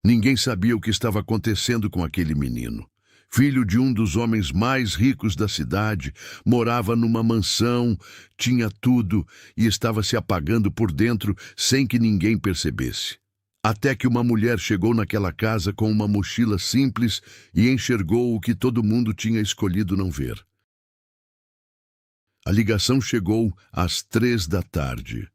Ninguém sabia o que estava acontecendo com aquele menino. Filho de um dos homens mais ricos da cidade, morava numa mansão, tinha tudo e estava se apagando por dentro sem que ninguém percebesse. Até que uma mulher chegou naquela casa com uma mochila simples e enxergou o que todo mundo tinha escolhido não ver. A ligação chegou às 3 da tarde.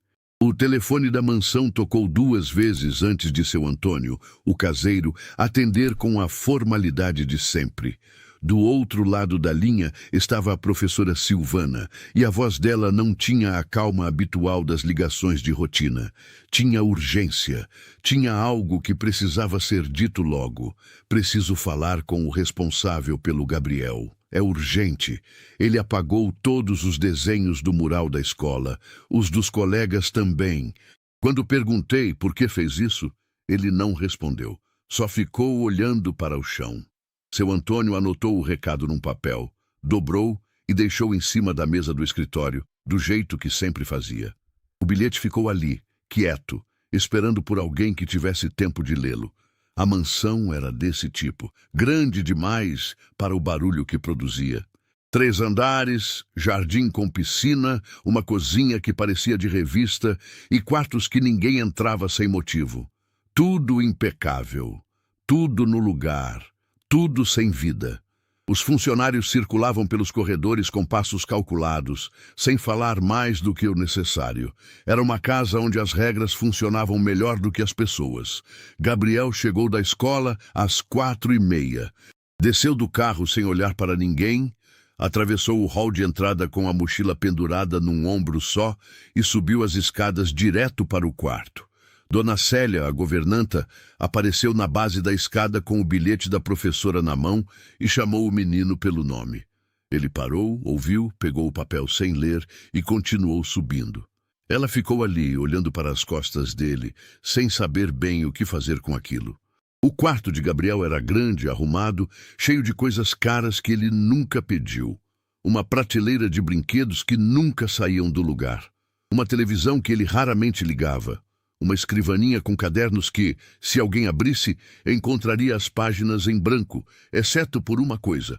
O telefone da mansão tocou 2 vezes antes de seu Antônio, o caseiro, atender com a formalidade de sempre. Do outro lado da linha estava a professora Silvana, e a voz dela não tinha a calma habitual das ligações de rotina. Tinha urgência, tinha algo que precisava ser dito logo. Preciso falar com o responsável pelo Gabriel. É urgente. Ele apagou todos os desenhos do mural da escola, os dos colegas também. Quando perguntei por que fez isso, ele não respondeu. Só ficou olhando para o chão. Seu Antônio anotou o recado num papel, dobrou e deixou em cima da mesa do escritório, do jeito que sempre fazia. O bilhete ficou ali, quieto, esperando por alguém que tivesse tempo de lê-lo. A mansão era desse tipo, grande demais para o barulho que produzia. 3 andares, jardim com piscina, uma cozinha que parecia de revista e quartos que ninguém entrava sem motivo. Tudo impecável, tudo no lugar, tudo sem vida. Os funcionários circulavam pelos corredores com passos calculados, sem falar mais do que o necessário. Era uma casa onde as regras funcionavam melhor do que as pessoas. Gabriel chegou da escola às 4h30. Desceu do carro sem olhar para ninguém, atravessou o hall de entrada com a mochila pendurada num ombro só e subiu as escadas direto para o quarto. Dona Célia, a governanta, apareceu na base da escada com o bilhete da professora na mão e chamou o menino pelo nome. Ele parou, ouviu, pegou o papel sem ler e continuou subindo. Ela ficou ali, olhando para as costas dele, sem saber bem o que fazer com aquilo. O quarto de Gabriel era grande, arrumado, cheio de coisas caras que ele nunca pediu. Uma prateleira de brinquedos que nunca saíam do lugar. Uma televisão que ele raramente ligava. Uma escrivaninha com cadernos que, se alguém abrisse, encontraria as páginas em branco, exceto por uma coisa: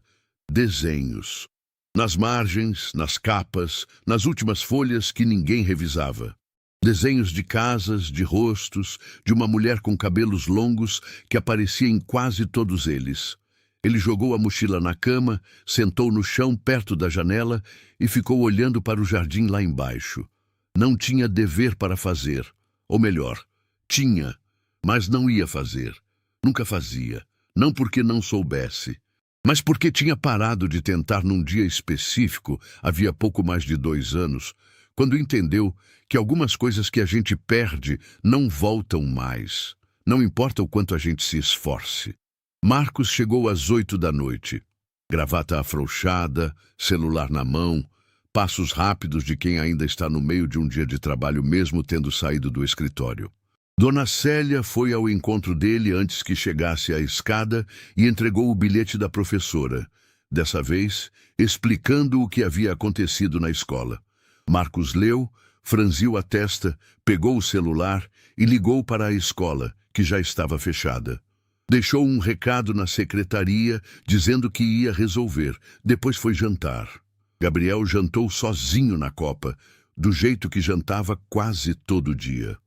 desenhos. Nas margens, nas capas, nas últimas folhas que ninguém revisava. Desenhos de casas, de rostos, de uma mulher com cabelos longos que aparecia em quase todos eles. Ele jogou a mochila na cama, sentou no chão perto da janela e ficou olhando para o jardim lá embaixo. Não tinha dever para fazer. Ou melhor, tinha, mas não ia fazer. Nunca fazia. Não porque não soubesse, mas porque tinha parado de tentar num dia específico, havia pouco mais de 2 anos, quando entendeu que algumas coisas que a gente perde não voltam mais. Não importa o quanto a gente se esforce. Marcos chegou às 8 da noite. Gravata afrouxada, celular na mão, passos rápidos de quem ainda está no meio de um dia de trabalho mesmo tendo saído do escritório. Dona Célia foi ao encontro dele antes que chegasse à escada e entregou o bilhete da professora, dessa vez explicando o que havia acontecido na escola. Marcos leu, franziu a testa, pegou o celular e ligou para a escola, que já estava fechada. Deixou um recado na secretaria dizendo que ia resolver, depois foi jantar. Gabriel jantou sozinho na copa, do jeito que jantava quase todo dia.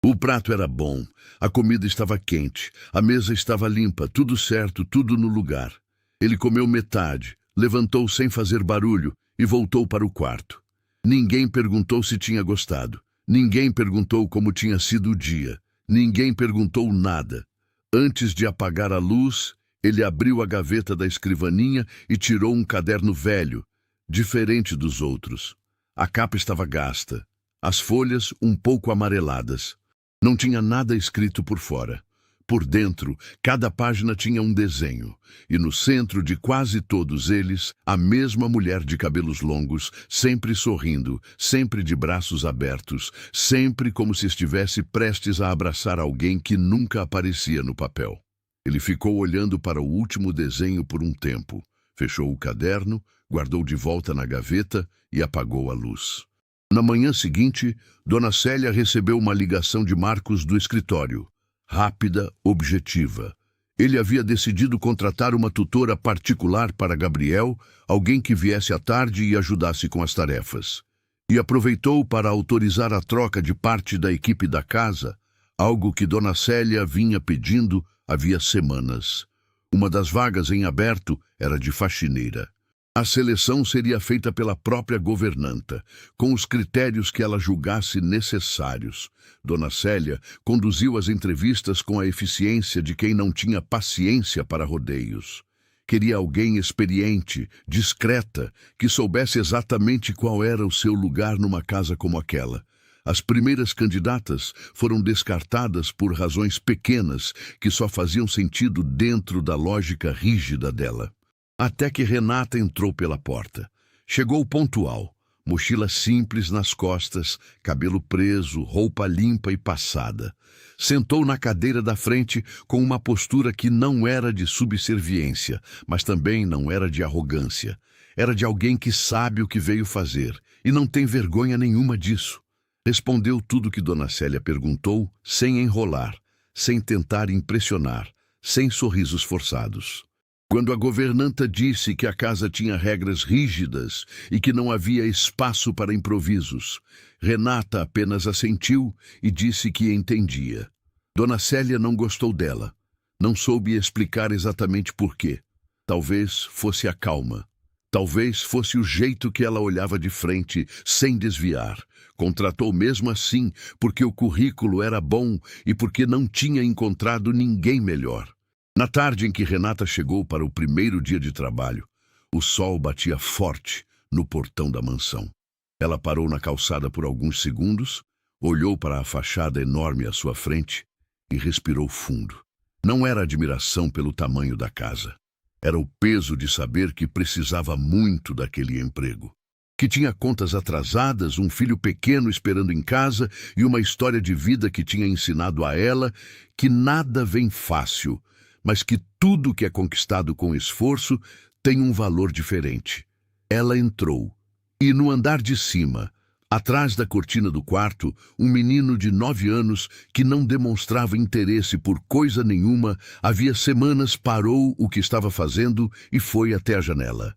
O prato era bom, a comida estava quente, a mesa estava limpa, tudo certo, tudo no lugar. Ele comeu metade, levantou sem fazer barulho e voltou para o quarto. Ninguém perguntou se tinha gostado. Ninguém perguntou como tinha sido o dia. Ninguém perguntou nada. Antes de apagar a luz, ele abriu a gaveta da escrivaninha e tirou um caderno velho, diferente dos outros. A capa estava gasta, as folhas um pouco amareladas. Não tinha nada escrito por fora. Por dentro, cada página tinha um desenho, e no centro de quase todos eles, a mesma mulher de cabelos longos, sempre sorrindo, sempre de braços abertos, sempre como se estivesse prestes a abraçar alguém que nunca aparecia no papel. Ele ficou olhando para o último desenho por um tempo, fechou o caderno, guardou de volta na gaveta e apagou a luz. Na manhã seguinte, Dona Célia recebeu uma ligação de Marcos do escritório. rápida, objetiva. Ele havia decidido contratar uma tutora particular para Gabriel, alguém que viesse à tarde e ajudasse com as tarefas. E aproveitou para autorizar a troca de parte da equipe da casa, algo que Dona Célia vinha pedindo havia semanas. Uma das vagas em aberto era de faxineira. A seleção seria feita pela própria governanta, com os critérios que ela julgasse necessários. Dona Célia conduziu as entrevistas com a eficiência de quem não tinha paciência para rodeios. Queria alguém experiente, discreta, que soubesse exatamente qual era o seu lugar numa casa como aquela. As primeiras candidatas foram descartadas por razões pequenas que só faziam sentido dentro da lógica rígida dela. Até que Renata entrou pela porta. Chegou pontual, mochila simples nas costas, cabelo preso, roupa limpa e passada. Sentou na cadeira da frente com uma postura que não era de subserviência, mas também não era de arrogância. Era de alguém que sabe o que veio fazer e não tem vergonha nenhuma disso. Respondeu tudo que Dona Célia perguntou, sem enrolar, sem tentar impressionar, sem sorrisos forçados. Quando a governanta disse que a casa tinha regras rígidas e que não havia espaço para improvisos, Renata apenas assentiu e disse que entendia. Dona Célia não gostou dela. Não soube explicar exatamente por quê. Talvez fosse a calma. Talvez fosse o jeito que ela olhava de frente, sem desviar. Contratou mesmo assim, porque o currículo era bom e porque não tinha encontrado ninguém melhor. Na tarde em que Renata chegou para o primeiro dia de trabalho, o sol batia forte no portão da mansão. Ela parou na calçada por alguns segundos, olhou para a fachada enorme à sua frente e respirou fundo. Não era admiração pelo tamanho da casa. Era o peso de saber que precisava muito daquele emprego. Que tinha contas atrasadas, um filho pequeno esperando em casa e uma história de vida que tinha ensinado a ela que nada vem fácil, mas que tudo que é conquistado com esforço tem um valor diferente. Ela entrou, e no andar de cima, atrás da cortina do quarto, um menino de 9 anos que não demonstrava interesse por coisa nenhuma, havia semanas parou o que estava fazendo e foi até a janela.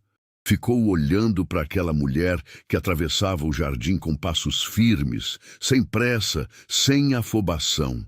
Ficou olhando para aquela mulher que atravessava o jardim com passos firmes, sem pressa, sem afobação.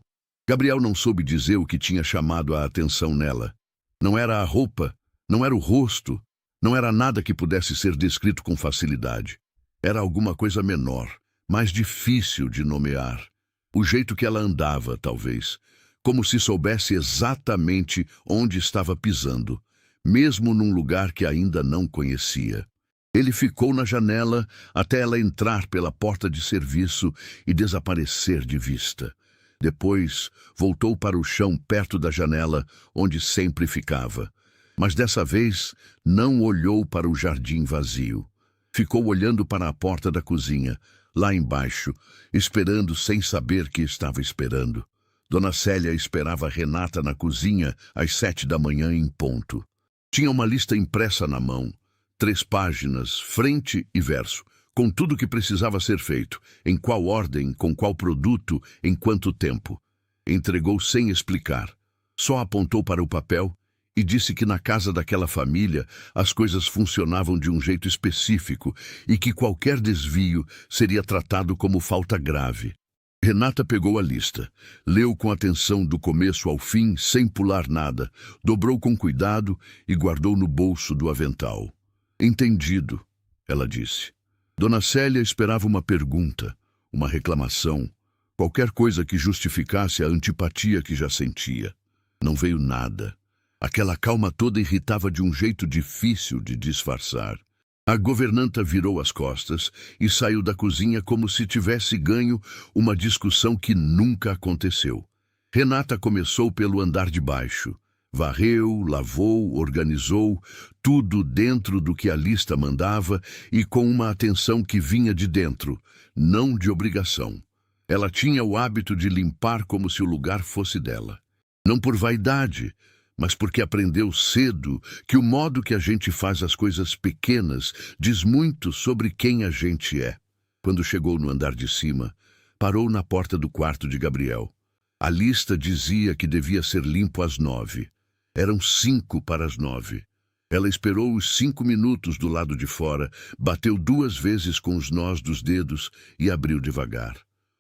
Gabriel não soube dizer o que tinha chamado a atenção nela. Não era a roupa, não era o rosto, não era nada que pudesse ser descrito com facilidade. Era alguma coisa menor, mais difícil de nomear. O jeito que ela andava, talvez, como se soubesse exatamente onde estava pisando, mesmo num lugar que ainda não conhecia. Ele ficou na janela até ela entrar pela porta de serviço e desaparecer de vista. Depois, voltou para o chão perto da janela, onde sempre ficava. Mas dessa vez, não olhou para o jardim vazio. Ficou olhando para a porta da cozinha, lá embaixo, esperando sem saber que estava esperando. Dona Célia esperava Renata na cozinha às 7 da manhã em ponto. Tinha uma lista impressa na mão, 3 páginas, frente e verso, com tudo o que precisava ser feito, em qual ordem, com qual produto, em quanto tempo. Entregou sem explicar. Só apontou para o papel e disse que na casa daquela família as coisas funcionavam de um jeito específico e que qualquer desvio seria tratado como falta grave. Renata pegou a lista, leu com atenção do começo ao fim, sem pular nada, dobrou com cuidado e guardou no bolso do avental. Entendido, ela disse. Dona Célia esperava uma pergunta, uma reclamação, qualquer coisa que justificasse a antipatia que já sentia. Não veio nada. Aquela calma toda irritava de um jeito difícil de disfarçar. A governanta virou as costas e saiu da cozinha como se tivesse ganho uma discussão que nunca aconteceu. Renata começou pelo andar de baixo. Varreu, lavou, organizou, tudo dentro do que a lista mandava e com uma atenção que vinha de dentro, não de obrigação. Ela tinha o hábito de limpar como se o lugar fosse dela. Não por vaidade, mas porque aprendeu cedo que o modo que a gente faz as coisas pequenas diz muito sobre quem a gente é. Quando chegou no andar de cima, parou na porta do quarto de Gabriel. A lista dizia que devia ser limpo às 9. Eram 5 para as 9. Ela esperou os 5 minutos do lado de fora, bateu 2 vezes com os nós dos dedos e abriu devagar.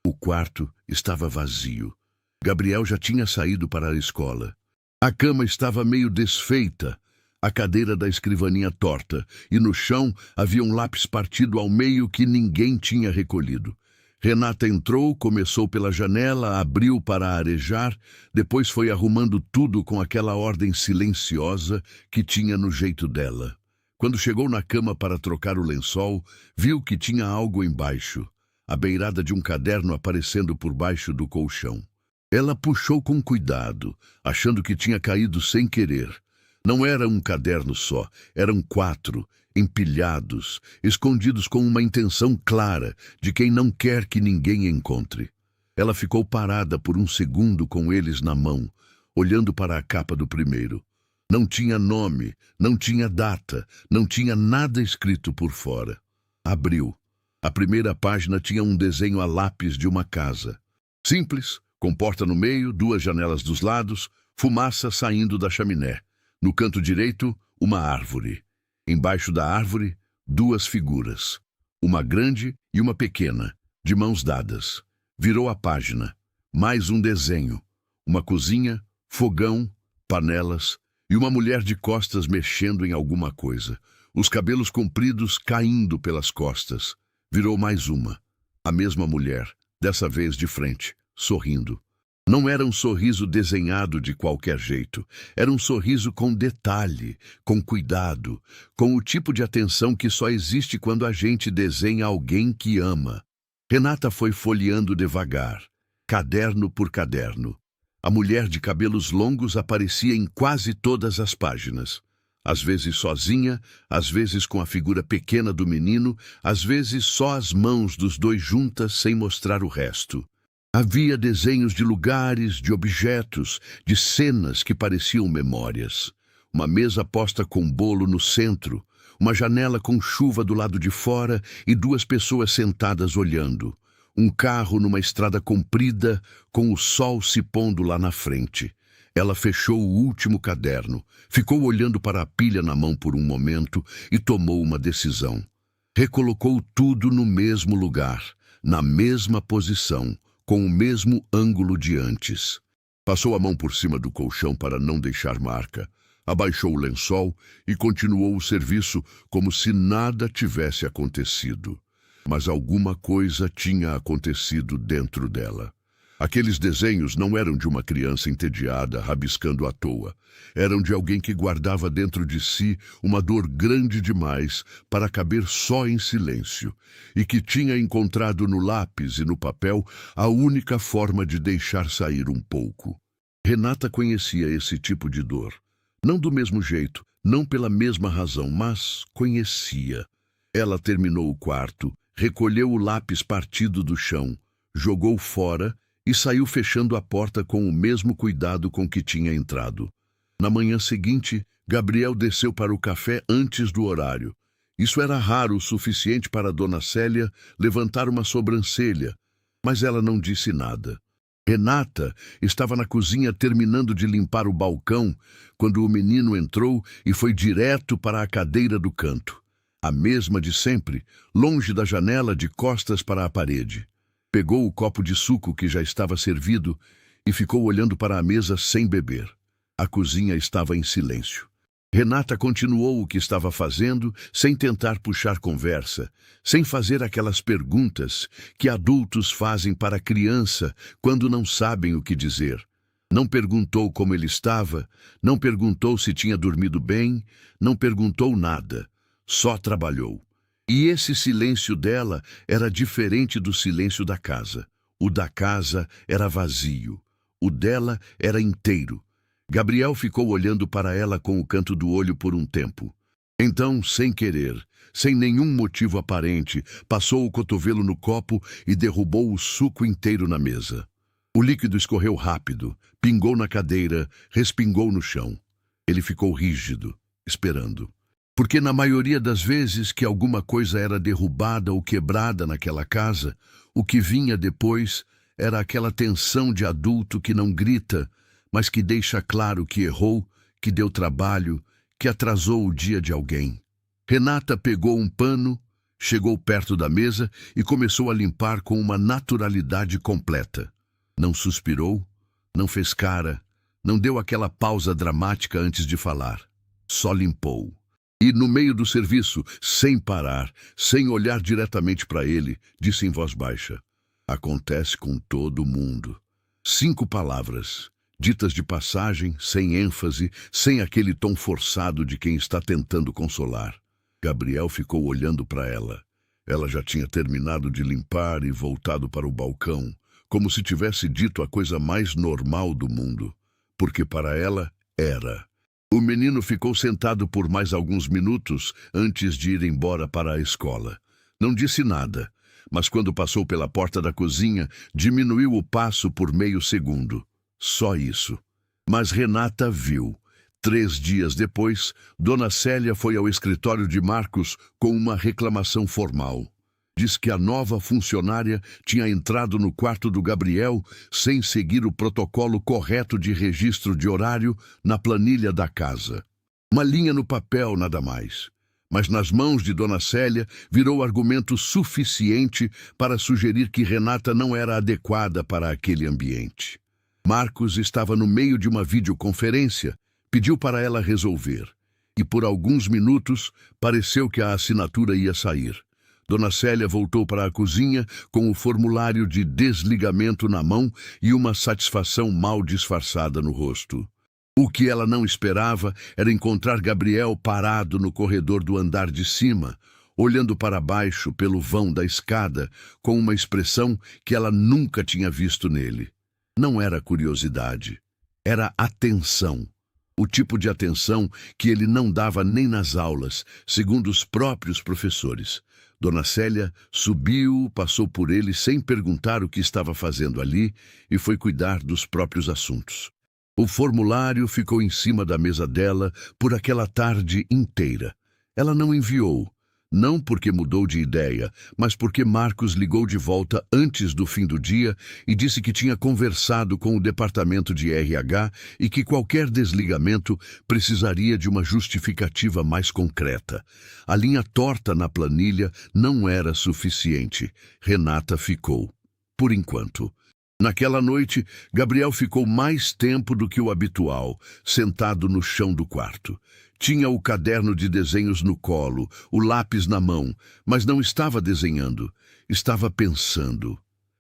O quarto estava vazio. Gabriel já tinha saído para a escola. A cama estava meio desfeita, a cadeira da escrivaninha torta, e no chão havia um lápis partido ao meio que ninguém tinha recolhido. Renata entrou, começou pela janela, abriu para arejar, depois foi arrumando tudo com aquela ordem silenciosa que tinha no jeito dela. Quando chegou na cama para trocar o lençol, viu que tinha algo embaixo, a beirada de um caderno aparecendo por baixo do colchão. Ela puxou com cuidado, achando que tinha caído sem querer. Não era um caderno só, eram 4, empilhados, escondidos com uma intenção clara de quem não quer que ninguém encontre. Ela ficou parada por um segundo com eles na mão, olhando para a capa do primeiro. Não tinha nome, não tinha data, não tinha nada escrito por fora. Abriu. A primeira página tinha um desenho a lápis de uma casa. Simples, com porta no meio, 2 janelas dos lados, fumaça saindo da chaminé. No canto direito, uma árvore. Embaixo da árvore, 2 figuras. Uma grande e uma pequena, de mãos dadas. Virou a página. Mais um desenho. Uma cozinha, fogão, panelas e uma mulher de costas mexendo em alguma coisa. Os cabelos compridos caindo pelas costas. Virou mais uma. A mesma mulher, dessa vez de frente, sorrindo. Não era um sorriso desenhado de qualquer jeito. Era um sorriso com detalhe, com cuidado, com o tipo de atenção que só existe quando a gente desenha alguém que ama. Renata foi folheando devagar, caderno por caderno. A mulher de cabelos longos aparecia em quase todas as páginas. Às vezes sozinha, às vezes com a figura pequena do menino, às vezes só as mãos dos 2 juntas sem mostrar o resto. Havia desenhos de lugares, de objetos, de cenas que pareciam memórias. Uma mesa posta com bolo no centro, uma janela com chuva do lado de fora e 2 pessoas sentadas olhando. Um carro numa estrada comprida, com o sol se pondo lá na frente. Ela fechou o último caderno, ficou olhando para a pilha na mão por um momento e tomou uma decisão. Recolocou tudo no mesmo lugar, na mesma posição, com o mesmo ângulo de antes. Passou a mão por cima do colchão para não deixar marca, abaixou o lençol e continuou o serviço como se nada tivesse acontecido. Mas alguma coisa tinha acontecido dentro dela. Aqueles desenhos não eram de uma criança entediada, rabiscando à toa. Eram de alguém que guardava dentro de si uma dor grande demais para caber só em silêncio, e que tinha encontrado no lápis e no papel a única forma de deixar sair um pouco. Renata conhecia esse tipo de dor. Não do mesmo jeito, não pela mesma razão, mas conhecia. Ela terminou o quarto, recolheu o lápis partido do chão, jogou fora e saiu fechando a porta com o mesmo cuidado com que tinha entrado. Na manhã seguinte, Gabriel desceu para o café antes do horário. Isso era raro o suficiente para Dona Célia levantar uma sobrancelha, mas ela não disse nada. Renata estava na cozinha terminando de limpar o balcão quando o menino entrou e foi direto para a cadeira do canto. A mesma de sempre, longe da janela, de costas para a parede. Pegou o copo de suco que já estava servido e ficou olhando para a mesa sem beber. A cozinha estava em silêncio. Renata continuou o que estava fazendo, sem tentar puxar conversa, sem fazer aquelas perguntas que adultos fazem para a criança quando não sabem o que dizer. Não perguntou como ele estava, não perguntou se tinha dormido bem, não perguntou nada, só trabalhou. E esse silêncio dela era diferente do silêncio da casa. O da casa era vazio. O dela era inteiro. Gabriel ficou olhando para ela com o canto do olho por um tempo. Então, sem querer, sem nenhum motivo aparente, passou o cotovelo no copo e derrubou o suco inteiro na mesa. O líquido escorreu rápido, pingou na cadeira, respingou no chão. Ele ficou rígido, esperando. Porque na maioria das vezes que alguma coisa era derrubada ou quebrada naquela casa, o que vinha depois Era aquela tensão de adulto que não grita, mas que deixa claro que errou, que deu trabalho, que atrasou o dia de alguém. Renata pegou um pano, chegou perto da mesa e começou a limpar com uma naturalidade completa. Não suspirou, não fez cara, não deu aquela pausa dramática antes de falar. Só limpou. E no meio do serviço, sem parar, sem olhar diretamente para ele, disse em voz baixa: acontece com todo mundo. 5 palavras, ditas de passagem, sem ênfase, sem aquele tom forçado de quem está tentando consolar. Gabriel ficou olhando para ela. Ela já tinha terminado de limpar e voltado para o balcão, como se tivesse dito a coisa mais normal do mundo, porque para ela era. O menino ficou sentado por mais alguns minutos antes de ir embora para a escola. Não disse nada, mas quando passou pela porta da cozinha, diminuiu o passo por meio segundo. Só isso. Mas Renata viu. 3 dias depois, Dona Célia foi ao escritório de Marcos com uma reclamação formal. Diz que a nova funcionária tinha entrado no quarto do Gabriel sem seguir o protocolo correto de registro de horário na planilha da casa. Uma linha no papel, nada mais. Mas nas mãos de Dona Célia virou argumento suficiente para sugerir que Renata não era adequada para aquele ambiente. Marcos estava no meio de uma videoconferência, pediu para ela resolver. E por alguns minutos pareceu que a assinatura ia sair. Dona Célia voltou para a cozinha com o formulário de desligamento na mão e uma satisfação mal disfarçada no rosto. O que ela não esperava era encontrar Gabriel parado no corredor do andar de cima, olhando para baixo pelo vão da escada, com uma expressão que ela nunca tinha visto nele. Não era curiosidade, era atenção. O tipo de atenção que ele não dava nem nas aulas, segundo os próprios professores. Dona Célia subiu, passou por ele sem perguntar o que estava fazendo ali e foi cuidar dos próprios assuntos. O formulário ficou em cima da mesa dela por aquela tarde inteira. Ela não enviou, não porque mudou de ideia, mas porque Marcos ligou de volta antes do fim do dia e disse que tinha conversado com o departamento de RH e que qualquer desligamento precisaria de uma justificativa mais concreta. A linha torta na planilha não era suficiente. Renata ficou, por enquanto. Naquela noite, Gabriel ficou mais tempo do que o habitual, sentado no chão do quarto. Tinha o caderno de desenhos no colo, o lápis na mão, mas não estava desenhando, estava pensando.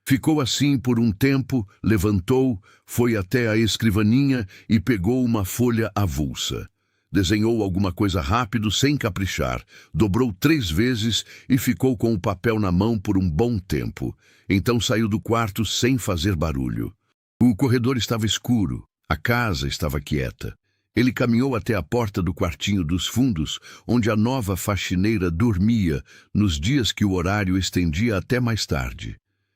Ficou assim por um tempo, levantou, foi até a escrivaninha e pegou uma folha avulsa. Desenhou alguma coisa rápido, sem caprichar, dobrou 3 vezes e ficou com o papel na mão por um bom tempo. Então saiu do quarto sem fazer barulho. O corredor estava escuro, a casa estava quieta. Ele caminhou até a porta do quartinho dos fundos, onde a nova faxineira dormia nos dias que o horário estendia até mais tarde.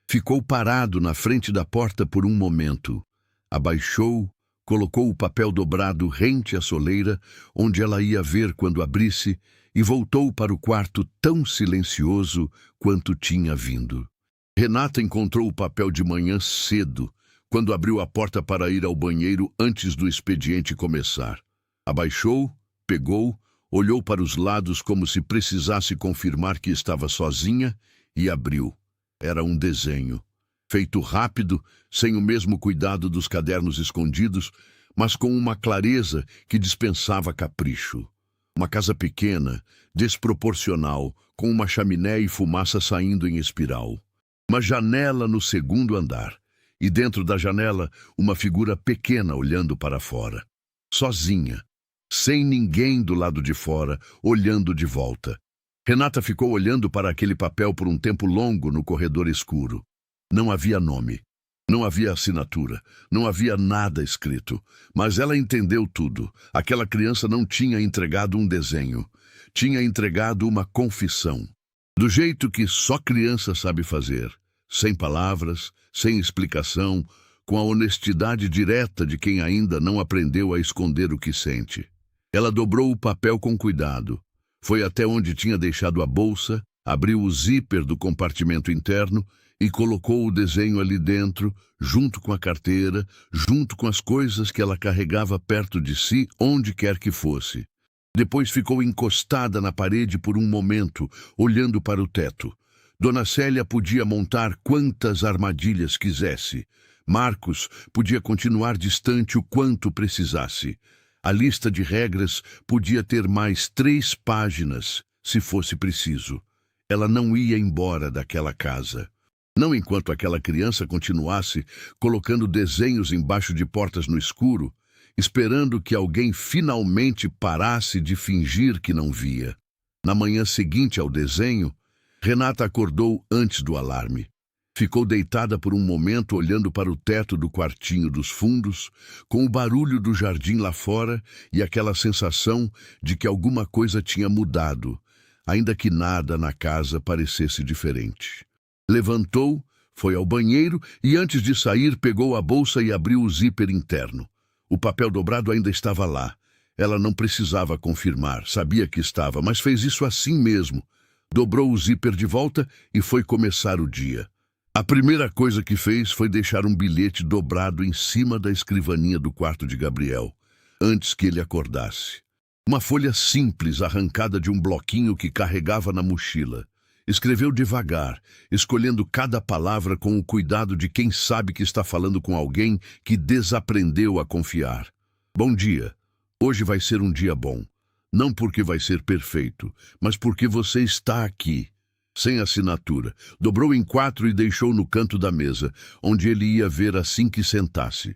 Ficou parado na frente da porta por um momento. Abaixou, colocou o papel dobrado rente à soleira, onde ela ia ver quando abrisse, e voltou para o quarto tão silencioso quanto tinha vindo. Renata encontrou o papel de manhã cedo, quando abriu a porta para ir ao banheiro antes do expediente começar. Abaixou, pegou, olhou para os lados como se precisasse confirmar que estava sozinha e abriu. Era um desenho. Feito rápido, sem o mesmo cuidado dos cadernos escondidos, mas com uma clareza que dispensava capricho. Uma casa pequena, desproporcional, com uma chaminé e fumaça saindo em espiral. Uma janela no 2º andar, e dentro da janela uma figura pequena olhando para fora. Sozinha, sem ninguém do lado de fora, olhando de volta. Renata ficou olhando para aquele papel por um tempo longo no corredor escuro. Não havia nome, não havia assinatura, não havia nada escrito, mas ela entendeu tudo. Aquela criança não tinha entregado um desenho, tinha entregado uma confissão. Do jeito que só criança sabe fazer, sem palavras, sem explicação, com a honestidade direta de quem ainda não aprendeu a esconder o que sente. Ela dobrou o papel com cuidado, foi até onde tinha deixado a bolsa, abriu o zíper do compartimento interno e colocou o desenho ali dentro, junto com a carteira, junto com as coisas que ela carregava perto de si, onde quer que fosse. Depois ficou encostada na parede por um momento, olhando para o teto. Dona Célia podia montar quantas armadilhas quisesse. Marcos podia continuar distante o quanto precisasse. A lista de regras podia ter mais 3 páginas, se fosse preciso. Ela não ia embora daquela casa. Não enquanto aquela criança continuasse colocando desenhos embaixo de portas no escuro, esperando que alguém finalmente parasse de fingir que não via. Na manhã seguinte ao desenho, Renata acordou antes do alarme. Ficou deitada por um momento olhando para o teto do quartinho dos fundos, com o barulho do jardim lá fora e aquela sensação de que alguma coisa tinha mudado, ainda que nada na casa parecesse diferente. Levantou, foi ao banheiro e antes de sair pegou a bolsa e abriu o zíper interno. O papel dobrado ainda estava lá. Ela não precisava confirmar, sabia que estava, mas fez isso assim mesmo. Dobrou o zíper de volta e foi começar o dia. A primeira coisa que fez foi deixar um bilhete dobrado em cima da escrivaninha do quarto de Gabriel, antes que ele acordasse. Uma folha simples arrancada de um bloquinho que carregava na mochila. Escreveu devagar, escolhendo cada palavra com o cuidado de quem sabe que está falando com alguém que desaprendeu a confiar. Bom dia. Hoje vai ser um dia bom. Não porque vai ser perfeito, mas porque você está aqui. Sem assinatura. Dobrou em 4 e deixou no canto da mesa, onde ele ia ver assim que sentasse.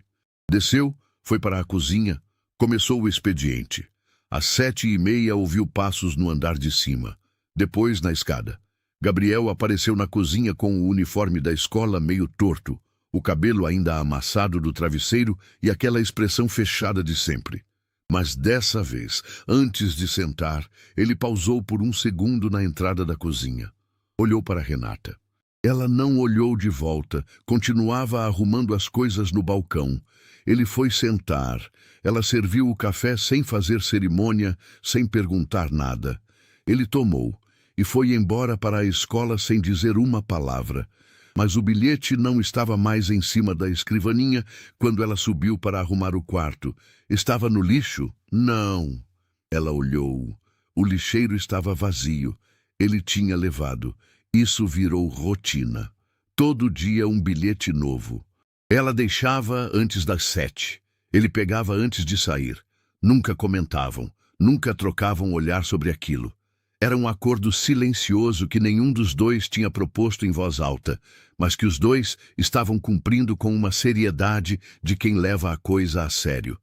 Desceu, foi para a cozinha, começou o expediente. Às 7h30 ouviu passos no andar de cima. Depois, na escada. Gabriel apareceu na cozinha com o uniforme da escola meio torto, o cabelo ainda amassado do travesseiro e aquela expressão fechada de sempre. Mas dessa vez, antes de sentar, ele pausou por um segundo na entrada da cozinha. Olhou para Renata. Ela não olhou de volta, continuava arrumando as coisas no balcão. Ele foi sentar. Ela serviu o café sem fazer cerimônia, sem perguntar nada. Ele tomou e foi embora para a escola sem dizer uma palavra. Mas o bilhete não estava mais em cima da escrivaninha quando ela subiu para arrumar o quarto. Estava no lixo? Não. Ela olhou. O lixeiro estava vazio. Ele tinha levado. Isso virou rotina. Todo dia um bilhete novo. Ela deixava antes das 7. Ele pegava antes de sair. Nunca comentavam, nunca trocavam olhar sobre aquilo. Era um acordo silencioso que nenhum dos dois tinha proposto em voz alta, mas que os dois estavam cumprindo com uma seriedade de quem leva a coisa a sério.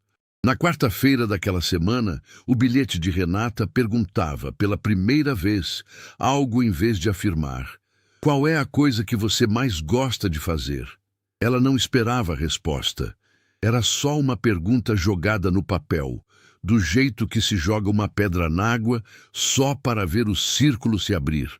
Na quarta-feira daquela semana, o bilhete de Renata perguntava, pela primeira vez, algo em vez de afirmar. Qual é a coisa que você mais gosta de fazer? Ela não esperava a resposta. Era só uma pergunta jogada no papel, do jeito que se joga uma pedra na água, só para ver o círculo se abrir.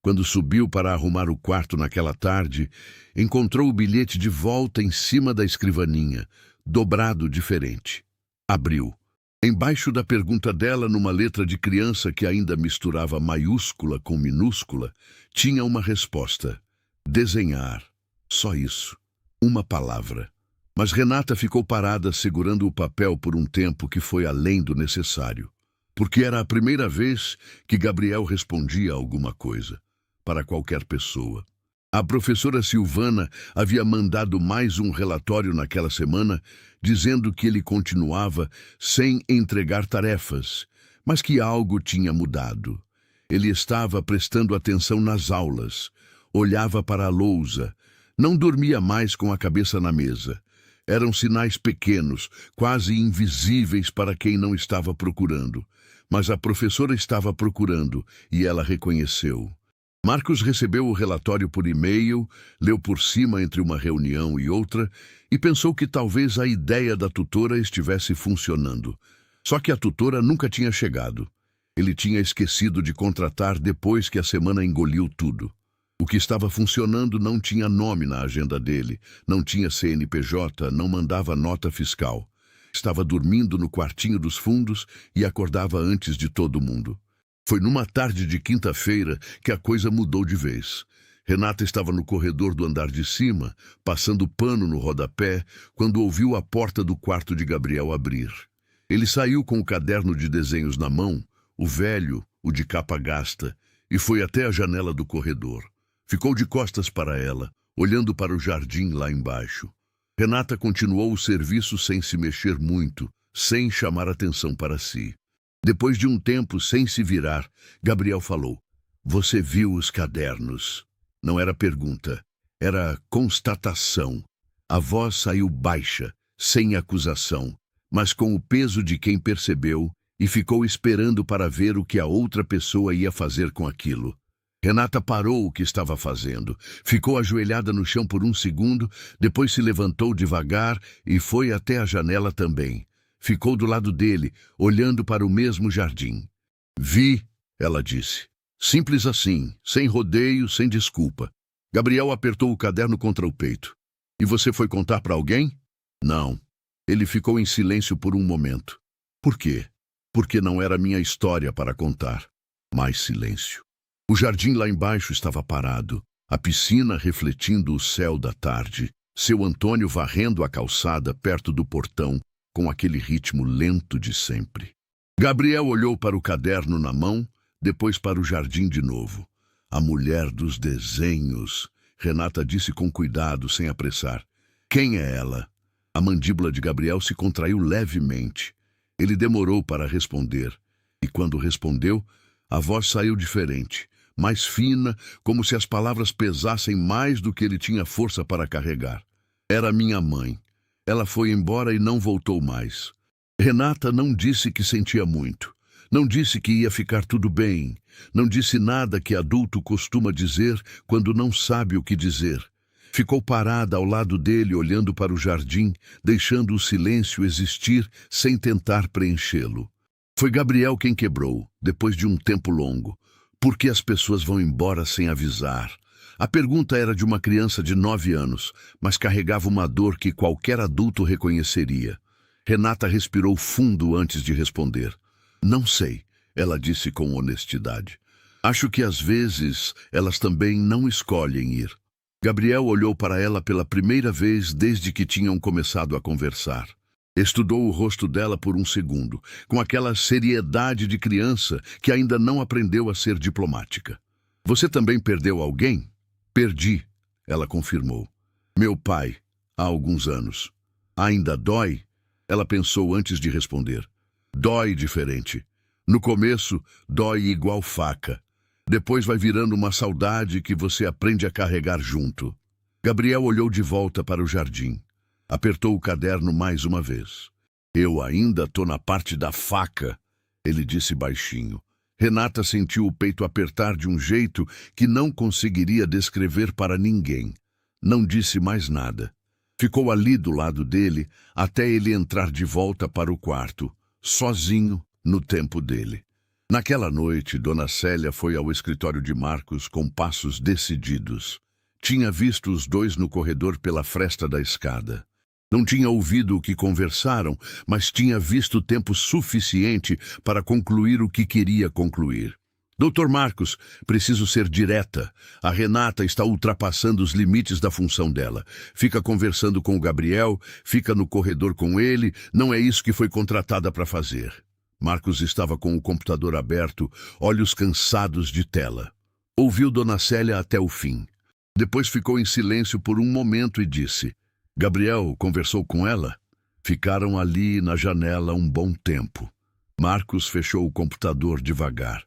Quando subiu para arrumar o quarto naquela tarde, encontrou o bilhete de volta em cima da escrivaninha, dobrado diferente. Abriu. Embaixo da pergunta dela, numa letra de criança que ainda misturava maiúscula com minúscula, tinha uma resposta. Desenhar. Só isso. Uma palavra. Mas Renata ficou parada segurando o papel por um tempo que foi além do necessário. Porque era a primeira vez que Gabriel respondia alguma coisa, para qualquer pessoa. A professora Silvana havia mandado mais um relatório naquela semana, dizendo que ele continuava sem entregar tarefas, mas que algo tinha mudado. Ele estava prestando atenção nas aulas, olhava para a lousa, não dormia mais com a cabeça na mesa. Eram sinais pequenos, quase invisíveis para quem não estava procurando. Mas a professora estava procurando e ela reconheceu. Marcos recebeu o relatório por e-mail, leu por cima entre uma reunião e outra e pensou que talvez a ideia da tutora estivesse funcionando. Só que a tutora nunca tinha chegado. Ele tinha esquecido de contratar depois que a semana engoliu tudo. O que estava funcionando não tinha nome na agenda dele, não tinha CNPJ, não mandava nota fiscal. Estava dormindo no quartinho dos fundos e acordava antes de todo mundo. Foi numa tarde de quinta-feira que a coisa mudou de vez. Renata estava no corredor do andar de cima, passando pano no rodapé, quando ouviu a porta do quarto de Gabriel abrir. Ele saiu com o caderno de desenhos na mão, o velho, o de capa gasta, e foi até a janela do corredor. Ficou de costas para ela, olhando para o jardim lá embaixo. Renata continuou o serviço sem se mexer muito, sem chamar atenção para si. Depois de um tempo, sem se virar, Gabriel falou: "Você viu os cadernos?" Não era pergunta, era constatação. A voz saiu baixa, sem acusação, mas com o peso de quem percebeu e ficou esperando para ver o que a outra pessoa ia fazer com aquilo. Renata parou o que estava fazendo, ficou ajoelhada no chão por um segundo, depois se levantou devagar e foi até a janela também. Ficou do lado dele, olhando para o mesmo jardim. "Vi", ela disse. Simples assim, sem rodeio, sem desculpa. Gabriel apertou o caderno contra o peito. "E você foi contar para alguém?" "Não." Ele ficou em silêncio por um momento. "Por quê?" "Porque não era minha história para contar." Mais silêncio. O jardim lá embaixo estava parado, a piscina refletindo o céu da tarde, seu Antônio varrendo a calçada perto do portão, com aquele ritmo lento de sempre. Gabriel olhou para o caderno na mão, depois para o jardim de novo. "A mulher dos desenhos", Renata disse com cuidado, sem apressar. "Quem é ela?" A mandíbula de Gabriel se contraiu levemente. Ele demorou para responder, e quando respondeu, a voz saiu diferente, mais fina, como se as palavras pesassem mais do que ele tinha força para carregar. "Era minha mãe. Ela foi embora e não voltou mais." Renata não disse que sentia muito. Não disse que ia ficar tudo bem. Não disse nada que adulto costuma dizer quando não sabe o que dizer. Ficou parada ao lado dele, olhando para o jardim, deixando o silêncio existir sem tentar preenchê-lo. Foi Gabriel quem quebrou, depois de um tempo longo. Por que as pessoas vão embora sem avisar? A pergunta era de uma criança de 9 anos, mas carregava uma dor que qualquer adulto reconheceria. Renata respirou fundo antes de responder. "Não sei", ela disse com honestidade. "Acho que às vezes elas também não escolhem ir." Gabriel olhou para ela pela primeira vez desde que tinham começado a conversar. Estudou o rosto dela por um segundo, com aquela seriedade de criança que ainda não aprendeu a ser diplomática. "Você também perdeu alguém?" "Perdi", ela confirmou. "Meu pai, há alguns anos." "Ainda dói?" Ela pensou antes de responder. "Dói diferente. No começo, dói igual faca. Depois vai virando uma saudade que você aprende a carregar junto." Gabriel olhou de volta para o jardim. Apertou o caderno mais uma vez. "Eu ainda tô na parte da faca", ele disse baixinho. Renata sentiu o peito apertar de um jeito que não conseguiria descrever para ninguém. Não disse mais nada. Ficou ali do lado dele até ele entrar de volta para o quarto, sozinho, no tempo dele. Naquela noite, Dona Célia foi ao escritório de Marcos com passos decididos. Tinha visto os dois no corredor pela fresta da escada. Não tinha ouvido o que conversaram, mas tinha visto tempo suficiente para concluir o que queria concluir. "Doutor Marcos, preciso ser direta. A Renata está ultrapassando os limites da função dela. Fica conversando com o Gabriel, fica no corredor com ele, não é isso que foi contratada para fazer." Marcos estava com o computador aberto, olhos cansados de tela. Ouviu Dona Célia até o fim. Depois ficou em silêncio por um momento e disse: "Gabriel conversou com ela?" Ficaram ali na janela um bom tempo. Marcos fechou o computador devagar.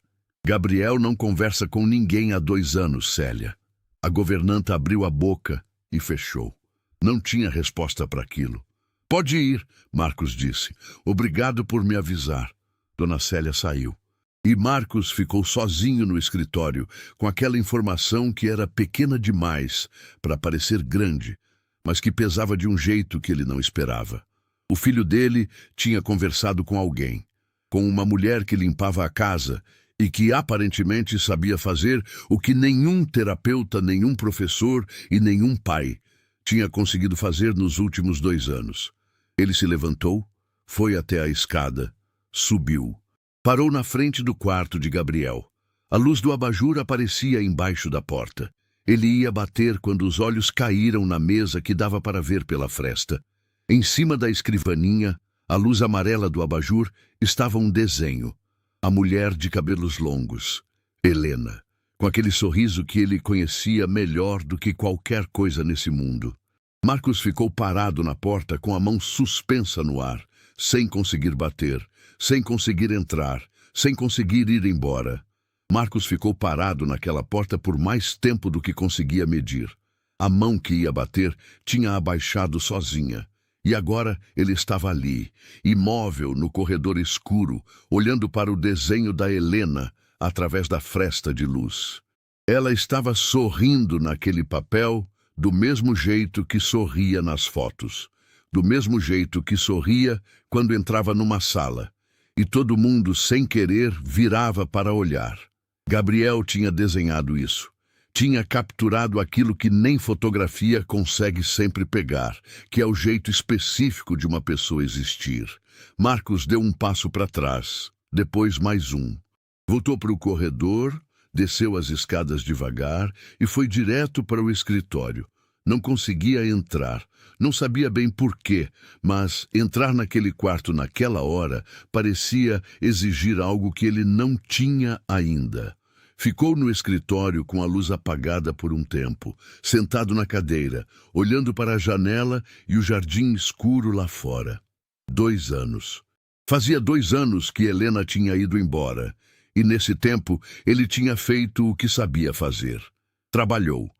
"Gabriel não conversa com ninguém há 2 anos, Célia." A governanta abriu a boca e fechou. Não tinha resposta para aquilo. "Pode ir", Marcos disse. "Obrigado por me avisar." Dona Célia saiu. E Marcos ficou sozinho no escritório, com aquela informação que era pequena demais para parecer grande, mas que pesava de um jeito que ele não esperava. O filho dele tinha conversado com alguém, com uma mulher que limpava a casa e que aparentemente sabia fazer o que nenhum terapeuta, nenhum professor e nenhum pai tinha conseguido fazer nos últimos 2 anos. Ele se levantou, foi até a escada, subiu. Parou na frente do quarto de Gabriel. A luz do abajur aparecia embaixo da porta. Ele ia bater quando os olhos caíram na mesa que dava para ver pela fresta. Em cima da escrivaninha, a luz amarela do abajur, estava um desenho. A mulher de cabelos longos, Helena, com aquele sorriso que ele conhecia melhor do que qualquer coisa nesse mundo. Marcos ficou parado na porta com a mão suspensa no ar, sem conseguir bater, sem conseguir entrar, sem conseguir ir embora. Marcos ficou parado naquela porta por mais tempo do que conseguia medir. A mão que ia bater tinha abaixado sozinha. E agora ele estava ali, imóvel no corredor escuro, olhando para o desenho da Helena através da fresta de luz. Ela estava sorrindo naquele papel do mesmo jeito que sorria nas fotos, do mesmo jeito que sorria quando entrava numa sala, e todo mundo, sem querer, virava para olhar. Gabriel tinha desenhado isso. Tinha capturado aquilo que nem fotografia consegue sempre pegar, que é o jeito específico de uma pessoa existir. Marcos deu um passo para trás, depois mais um. Voltou para o corredor, desceu as escadas devagar e foi direto para o escritório. Não conseguia entrar, não sabia bem por quê, mas entrar naquele quarto naquela hora parecia exigir algo que ele não tinha ainda. Ficou no escritório com a luz apagada por um tempo, sentado na cadeira, olhando para a janela e o jardim escuro lá fora. 2 anos. Fazia 2 anos que Helena tinha ido embora, e nesse tempo ele tinha feito o que sabia fazer. Trabalhou,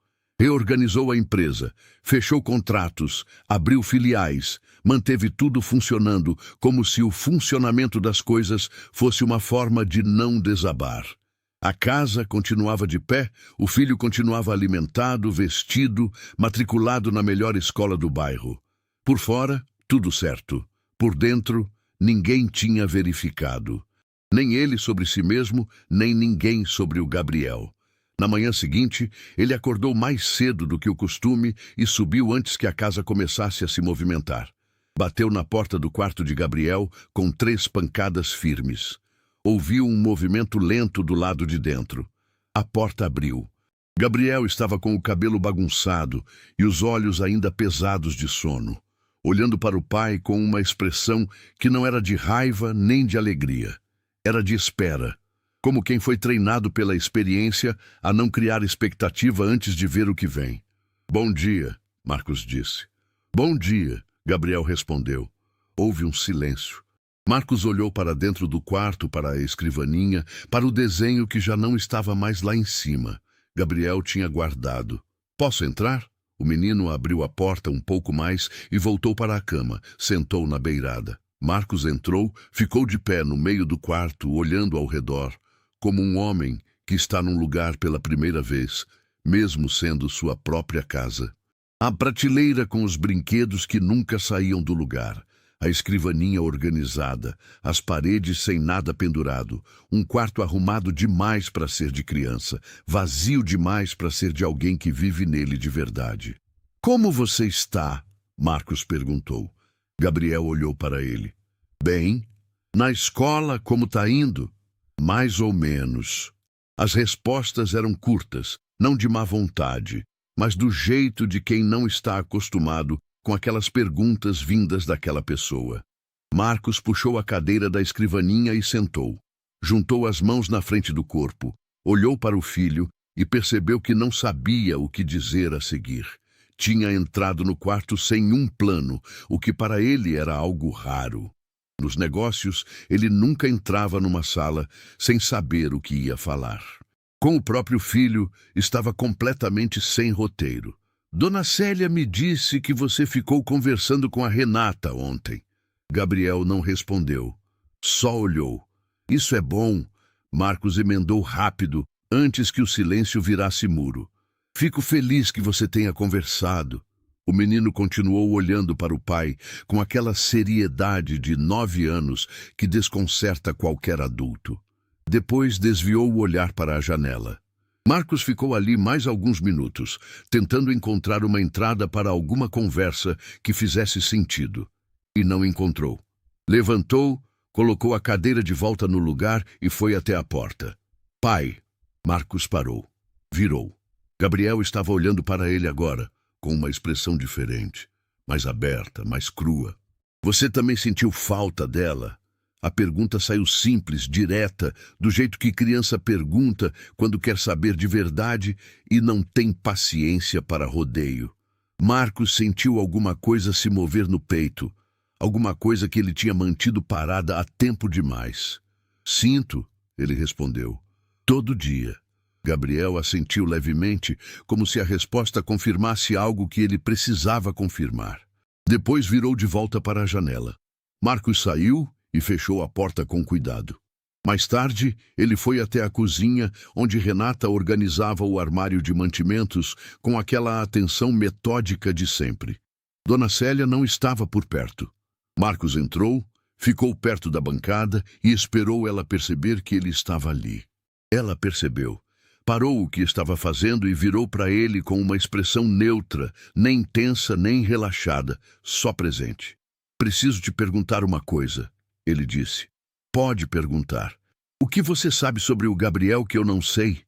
reorganizou a empresa, fechou contratos, abriu filiais, manteve tudo funcionando como se o funcionamento das coisas fosse uma forma de não desabar. A casa continuava de pé, o filho continuava alimentado, vestido, matriculado na melhor escola do bairro. Por fora, tudo certo. Por dentro, ninguém tinha verificado. Nem ele sobre si mesmo, nem ninguém sobre o Gabriel. Na manhã seguinte, ele acordou mais cedo do que o costume e subiu antes que a casa começasse a se movimentar. Bateu na porta do quarto de Gabriel com 3 pancadas firmes. Ouviu um movimento lento do lado de dentro. A porta abriu. Gabriel estava com o cabelo bagunçado e os olhos ainda pesados de sono, olhando para o pai com uma expressão que não era de raiva nem de alegria. Era de espera, como quem foi treinado pela experiência a não criar expectativa antes de ver o que vem. "Bom dia", Marcos disse. "Bom dia", Gabriel respondeu. Houve um silêncio. Marcos olhou para dentro do quarto, para a escrivaninha, para o desenho que já não estava mais lá em cima. Gabriel tinha guardado. "Posso entrar?" O menino abriu a porta um pouco mais e voltou para a cama, sentou na beirada. Marcos entrou, ficou de pé no meio do quarto, olhando ao redor, como um homem que está num lugar pela primeira vez, mesmo sendo sua própria casa. A prateleira com os brinquedos que nunca saíam do lugar. A escrivaninha organizada, as paredes sem nada pendurado, um quarto arrumado demais para ser de criança, vazio demais para ser de alguém que vive nele de verdade. "Como você está?" Marcos perguntou. Gabriel olhou para ele. "Bem. Na escola, como está indo?" "Mais ou menos." As respostas eram curtas, não de má vontade, mas do jeito de quem não está acostumado com aquelas perguntas vindas daquela pessoa. Marcos puxou a cadeira da escrivaninha e sentou. Juntou as mãos na frente do corpo, olhou para o filho e percebeu que não sabia o que dizer a seguir. Tinha entrado no quarto sem um plano, o que para ele era algo raro. Nos negócios, ele nunca entrava numa sala sem saber o que ia falar. Com o próprio filho, estava completamente sem roteiro. "Dona Célia me disse que você ficou conversando com a Renata ontem." Gabriel não respondeu. Só olhou. "Isso é bom." Marcos emendou rápido, antes que o silêncio virasse muro. "Fico feliz que você tenha conversado." O menino continuou olhando para o pai com aquela seriedade de 9 anos que desconcerta qualquer adulto. Depois desviou o olhar para a janela. Marcos ficou ali mais alguns minutos, tentando encontrar uma entrada para alguma conversa que fizesse sentido. E não encontrou. Levantou, colocou a cadeira de volta no lugar e foi até a porta. "Pai." Marcos parou. Virou. Gabriel estava olhando para ele agora, com uma expressão diferente, mais aberta, mais crua. Você também sentiu falta dela? A pergunta saiu simples, direta, do jeito que criança pergunta quando quer saber de verdade e não tem paciência para rodeio. Marcos sentiu alguma coisa se mover no peito, alguma coisa que ele tinha mantido parada há tempo demais. Sinto, ele respondeu. Todo dia. Gabriel assentiu levemente, como se a resposta confirmasse algo que ele precisava confirmar. Depois virou de volta para a janela. Marcos saiu e fechou a porta com cuidado. Mais tarde, ele foi até a cozinha, onde Renata organizava o armário de mantimentos com aquela atenção metódica de sempre. Dona Célia não estava por perto. Marcos entrou, ficou perto da bancada e esperou ela perceber que ele estava ali. Ela percebeu. Parou o que estava fazendo e virou para ele com uma expressão neutra, nem tensa nem relaxada, só presente. Preciso te perguntar uma coisa, ele disse. Pode perguntar. O que você sabe sobre o Gabriel que eu não sei?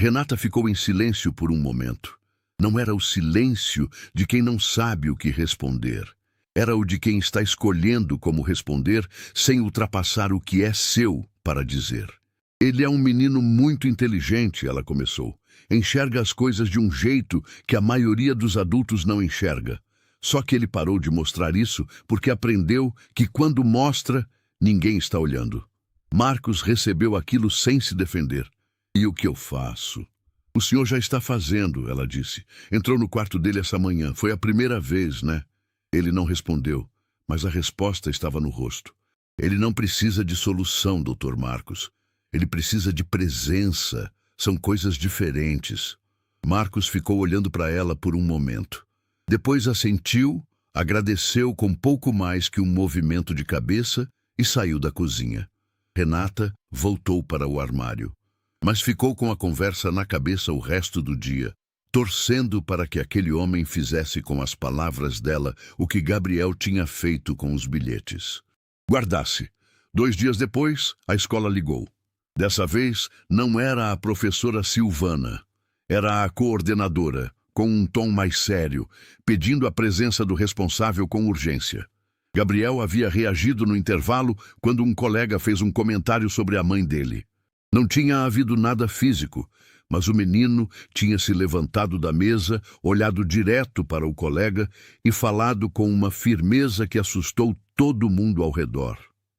Renata ficou em silêncio por um momento. Não era o silêncio de quem não sabe o que responder. Era o de quem está escolhendo como responder sem ultrapassar o que é seu para dizer. Ele é um menino muito inteligente, ela começou. Enxerga as coisas de um jeito que a maioria dos adultos não enxerga. Só que ele parou de mostrar isso porque aprendeu que quando mostra, ninguém está olhando. Marcos recebeu aquilo sem se defender. E o que eu faço? O senhor já está fazendo, ela disse. Entrou no quarto dele essa manhã. Foi a primeira vez, né? Ele não respondeu, mas a resposta estava no rosto. Ele não precisa de solução, Dr. Marcos. Ele precisa de presença. São coisas diferentes. Marcos ficou olhando para ela por um momento. Depois assentiu, agradeceu com pouco mais que um movimento de cabeça e saiu da cozinha. Renata voltou para o armário, mas ficou com a conversa na cabeça o resto do dia, torcendo para que aquele homem fizesse com as palavras dela o que Gabriel tinha feito com os bilhetes. Guardasse. 2 dias depois, a escola ligou. Dessa vez, não era a professora Silvana, era a coordenadora, com um tom mais sério, pedindo a presença do responsável com urgência. Gabriel havia reagido no intervalo quando um colega fez um comentário sobre a mãe dele. Não tinha havido nada físico, mas o menino tinha se levantado da mesa, olhado direto para o colega e falado com uma firmeza que assustou todo mundo ao redor.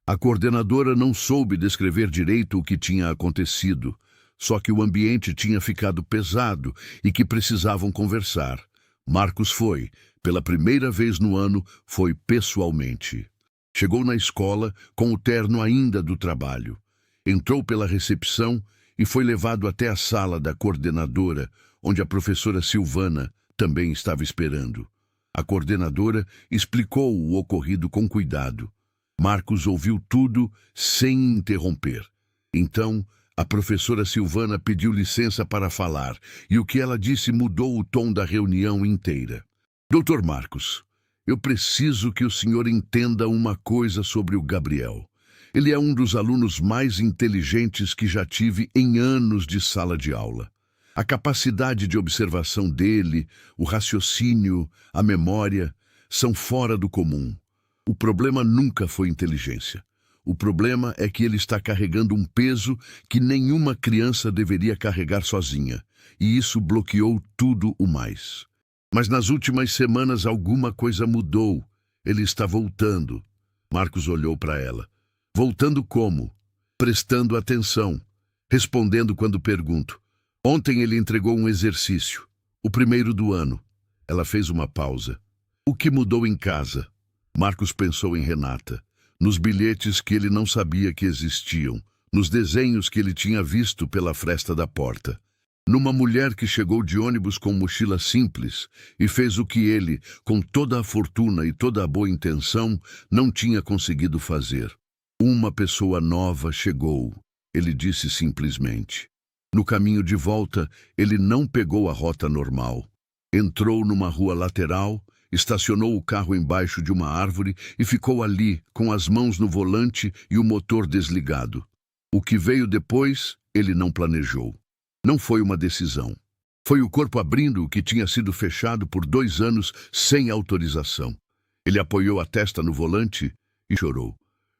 A coordenadora não soube descrever direito o que tinha acontecido, só que o ambiente tinha ficado pesado e que precisavam conversar. Marcos foi, pela primeira vez no ano, foi pessoalmente. Chegou na escola com o terno ainda do trabalho. Entrou pela recepção e foi levado até a sala da coordenadora, onde a professora Silvana também estava esperando. A coordenadora explicou o ocorrido com cuidado. Marcos ouviu tudo sem interromper. Então, a professora Silvana pediu licença para falar, e o que ela disse mudou o tom da reunião inteira. Doutor Marcos, eu preciso que o senhor entenda uma coisa sobre o Gabriel. Ele é um dos alunos mais inteligentes que já tive em anos de sala de aula. A capacidade de observação dele, o raciocínio, a memória, são fora do comum. O problema nunca foi inteligência. O problema é que ele está carregando um peso que nenhuma criança deveria carregar sozinha, e isso bloqueou tudo o mais. Mas nas últimas semanas alguma coisa mudou. Ele está voltando. Marcos olhou para ela. Voltando como? Prestando atenção. Respondendo quando pergunto. Ontem ele entregou um exercício. O primeiro do ano. Ela fez uma pausa. O que mudou em casa? Marcos pensou em Renata. Nos bilhetes que ele não sabia que existiam, nos desenhos que ele tinha visto pela fresta da porta, numa mulher que chegou de ônibus com mochila simples e fez o que ele, com toda a fortuna e toda a boa intenção, não tinha conseguido fazer. Uma pessoa nova chegou, ele disse simplesmente. No caminho de volta, ele não pegou a rota normal. Entrou numa rua lateral, estacionou o carro embaixo de uma árvore e ficou ali, com as mãos no volante e o motor desligado. O que veio depois, ele não planejou. Não foi uma decisão. Foi o corpo abrindo o que tinha sido fechado por 2 anos sem autorização. Ele apoiou a testa no volante e chorou.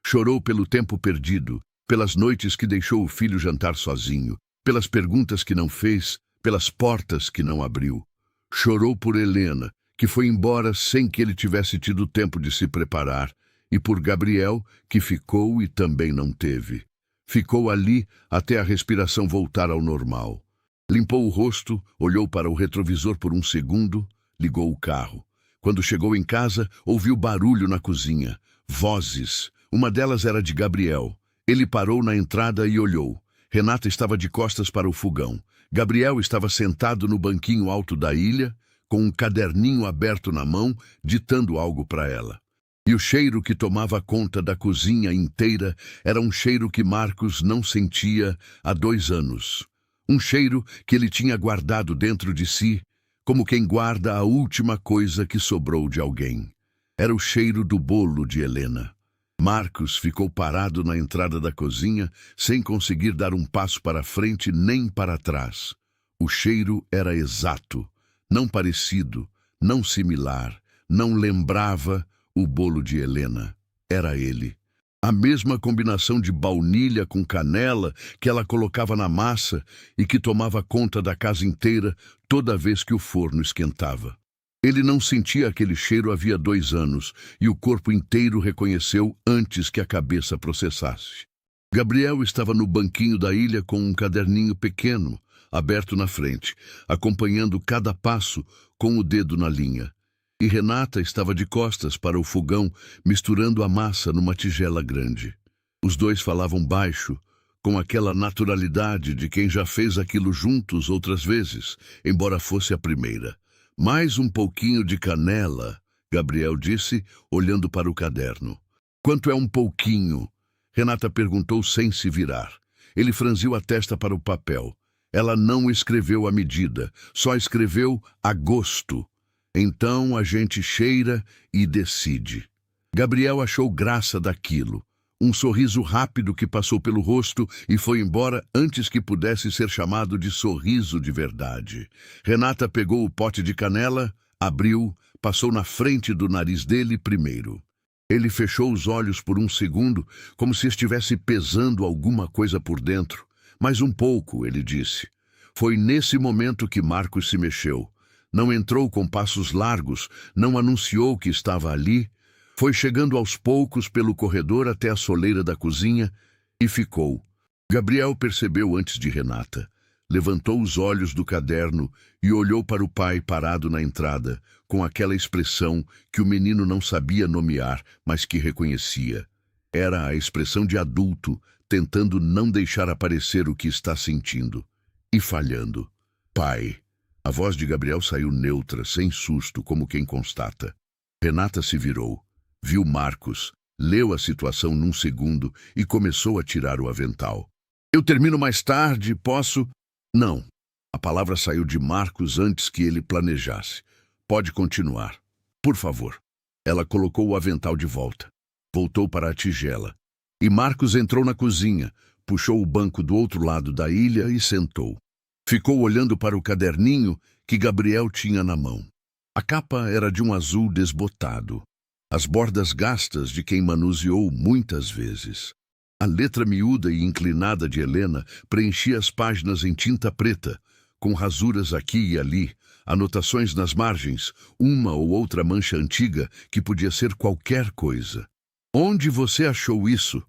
Chorou pelo tempo perdido, pelas noites que deixou o filho jantar sozinho, pelas perguntas que não fez, pelas portas que não abriu. Chorou por Helena, que foi embora sem que ele tivesse tido tempo de se preparar, e por Gabriel, que ficou e também não teve. Ficou ali até a respiração voltar ao normal. Limpou o rosto, olhou para o retrovisor por um segundo, ligou o carro. Quando chegou em casa, ouviu barulho na cozinha. Vozes. Uma delas era de Gabriel. Ele parou na entrada e olhou. Renata estava de costas para o fogão. Gabriel estava sentado no banquinho alto da ilha, com um caderninho aberto na mão, ditando algo para ela. E o cheiro que tomava conta da cozinha inteira era um cheiro que Marcos não sentia há 2 anos. Um cheiro que ele tinha guardado dentro de si, como quem guarda a última coisa que sobrou de alguém. Era o cheiro do bolo de Helena. Marcos ficou parado na entrada da cozinha, sem conseguir dar um passo para frente nem para trás. O cheiro era exato, não parecido, não similar, não lembrava o bolo de Helena. Era ele. A mesma combinação de baunilha com canela que ela colocava na massa e que tomava conta da casa inteira toda vez que o forno esquentava. Ele não sentia aquele cheiro havia 2 anos e o corpo inteiro reconheceu antes que a cabeça processasse. Gabriel estava no banquinho da ilha com um caderninho pequeno, aberto na frente, acompanhando cada passo com o dedo na linha. E Renata estava de costas para o fogão, misturando a massa numa tigela grande. Os dois falavam baixo, com aquela naturalidade de quem já fez aquilo juntos outras vezes, embora fosse a primeira. Mais um pouquinho de canela, Gabriel disse, olhando para o caderno. Quanto é um pouquinho? Renata perguntou sem se virar. Ele franziu a testa para o papel. Ela não escreveu a medida, só escreveu a gosto. Então a gente cheira e decide. Gabriel achou graça daquilo. Um sorriso rápido que passou pelo rosto e foi embora antes que pudesse ser chamado de sorriso de verdade. Renata pegou o pote de canela, abriu, passou na frente do nariz dele primeiro. Ele fechou os olhos por um segundo, como se estivesse pesando alguma coisa por dentro. Mais um pouco, ele disse. Foi nesse momento que Marcos se mexeu. Não entrou com passos largos, não anunciou que estava ali. Foi chegando aos poucos pelo corredor até a soleira da cozinha e ficou. Gabriel percebeu antes de Renata. Levantou os olhos do caderno e olhou para o pai parado na entrada, com aquela expressão que o menino não sabia nomear, mas que reconhecia. Era a expressão de adulto, tentando não deixar aparecer o que está sentindo. E falhando. Pai. A voz de Gabriel saiu neutra, sem susto, como quem constata. Renata se virou, viu Marcos, leu a situação num segundo e começou a tirar o avental. Eu termino mais tarde, posso? Não. A palavra saiu de Marcos antes que ele planejasse. Pode continuar. Por favor. Ela colocou o avental de volta. Voltou para a tigela. E Marcos entrou na cozinha, puxou o banco do outro lado da ilha e sentou. Ficou olhando para o caderninho que Gabriel tinha na mão. A capa era de um azul desbotado. As bordas gastas de quem manuseou muitas vezes. A letra miúda e inclinada de Helena preenchia as páginas em tinta preta, com rasuras aqui e ali, anotações nas margens, uma ou outra mancha antiga que podia ser qualquer coisa. Onde você achou isso?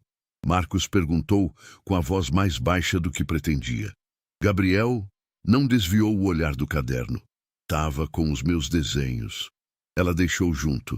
Marcos perguntou com a voz mais baixa do que pretendia. Gabriel não desviou o olhar do caderno. Tava com os meus desenhos. Ela deixou junto.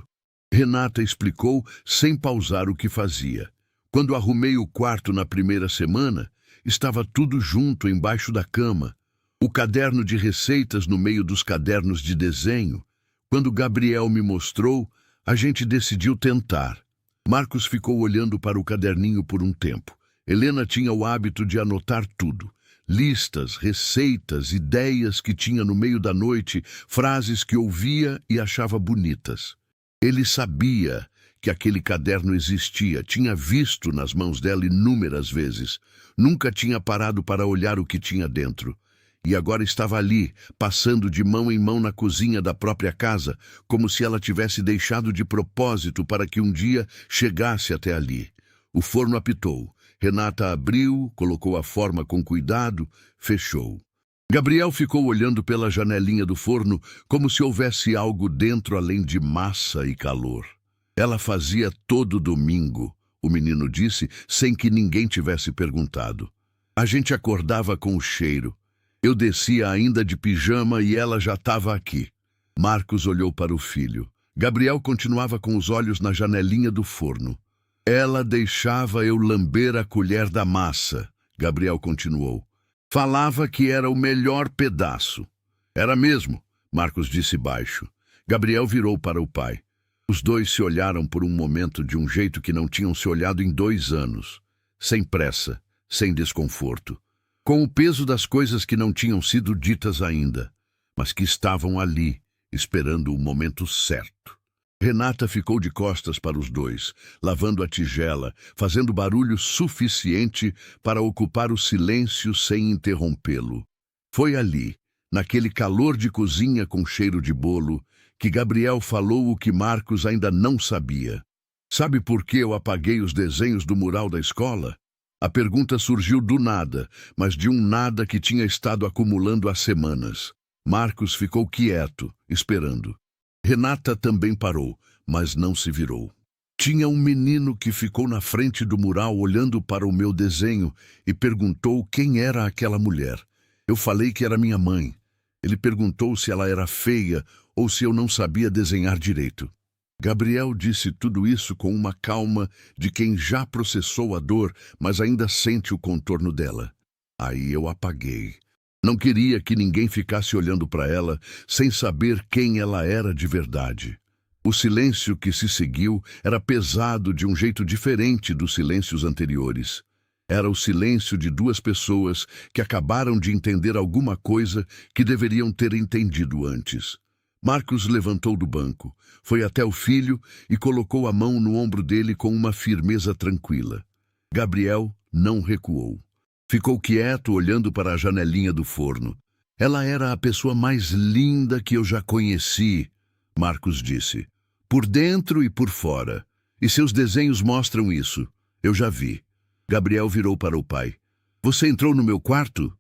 Renata explicou sem pausar o que fazia. Quando arrumei o quarto na primeira semana, estava tudo junto embaixo da cama. O caderno de receitas no meio dos cadernos de desenho. Quando Gabriel me mostrou, a gente decidiu tentar. Marcos ficou olhando para o caderninho por um tempo. Helena tinha o hábito de anotar tudo. Listas, receitas, ideias que tinha no meio da noite, frases que ouvia e achava bonitas. Ele sabia que aquele caderno existia, tinha visto nas mãos dela inúmeras vezes. Nunca tinha parado para olhar o que tinha dentro. E agora estava ali, passando de mão em mão na cozinha da própria casa, como se ela tivesse deixado de propósito para que um dia chegasse até ali. O forno apitou. Renata abriu, colocou a forma com cuidado, fechou. Gabriel ficou olhando pela janelinha do forno como se houvesse algo dentro além de massa e calor. Ela fazia todo domingo, o menino disse, sem que ninguém tivesse perguntado. A gente acordava com o cheiro. Eu descia ainda de pijama e ela já estava aqui. Marcos olhou para o filho. Gabriel continuava com os olhos na janelinha do forno. Ela deixava eu lamber a colher da massa, Gabriel continuou. Falava que era o melhor pedaço. Era mesmo, Marcos disse baixo. Gabriel virou para o pai. Os dois se olharam por um momento de um jeito que não tinham se olhado em 2 anos. Sem pressa, sem desconforto. Com o peso das coisas que não tinham sido ditas ainda, mas que estavam ali, esperando o momento certo. Renata ficou de costas para os dois, lavando a tigela, fazendo barulho suficiente para ocupar o silêncio sem interrompê-lo. Foi ali, naquele calor de cozinha com cheiro de bolo, que Gabriel falou o que Marcos ainda não sabia. Sabe por que eu apaguei os desenhos do mural da escola? A pergunta surgiu do nada, mas de um nada que tinha estado acumulando há semanas. Marcos ficou quieto, esperando. Renata também parou, mas não se virou. Tinha um menino que ficou na frente do mural olhando para o meu desenho e perguntou quem era aquela mulher. Eu falei que era minha mãe. Ele perguntou se ela era feia ou se eu não sabia desenhar direito. Gabriel disse tudo isso com uma calma de quem já processou a dor, mas ainda sente o contorno dela. Aí eu apaguei. Não queria que ninguém ficasse olhando para ela sem saber quem ela era de verdade. O silêncio que se seguiu era pesado de um jeito diferente dos silêncios anteriores. Era o silêncio de 2 pessoas que acabaram de entender alguma coisa que deveriam ter entendido antes. Marcos levantou do banco, foi até o filho e colocou a mão no ombro dele com uma firmeza tranquila. Gabriel não recuou. Ficou quieto olhando para a janelinha do forno. Ela era a pessoa mais linda que eu já conheci, Marcos disse. Por dentro e por fora. E seus desenhos mostram isso. Eu já vi. Gabriel virou para o pai. Você entrou no meu quarto?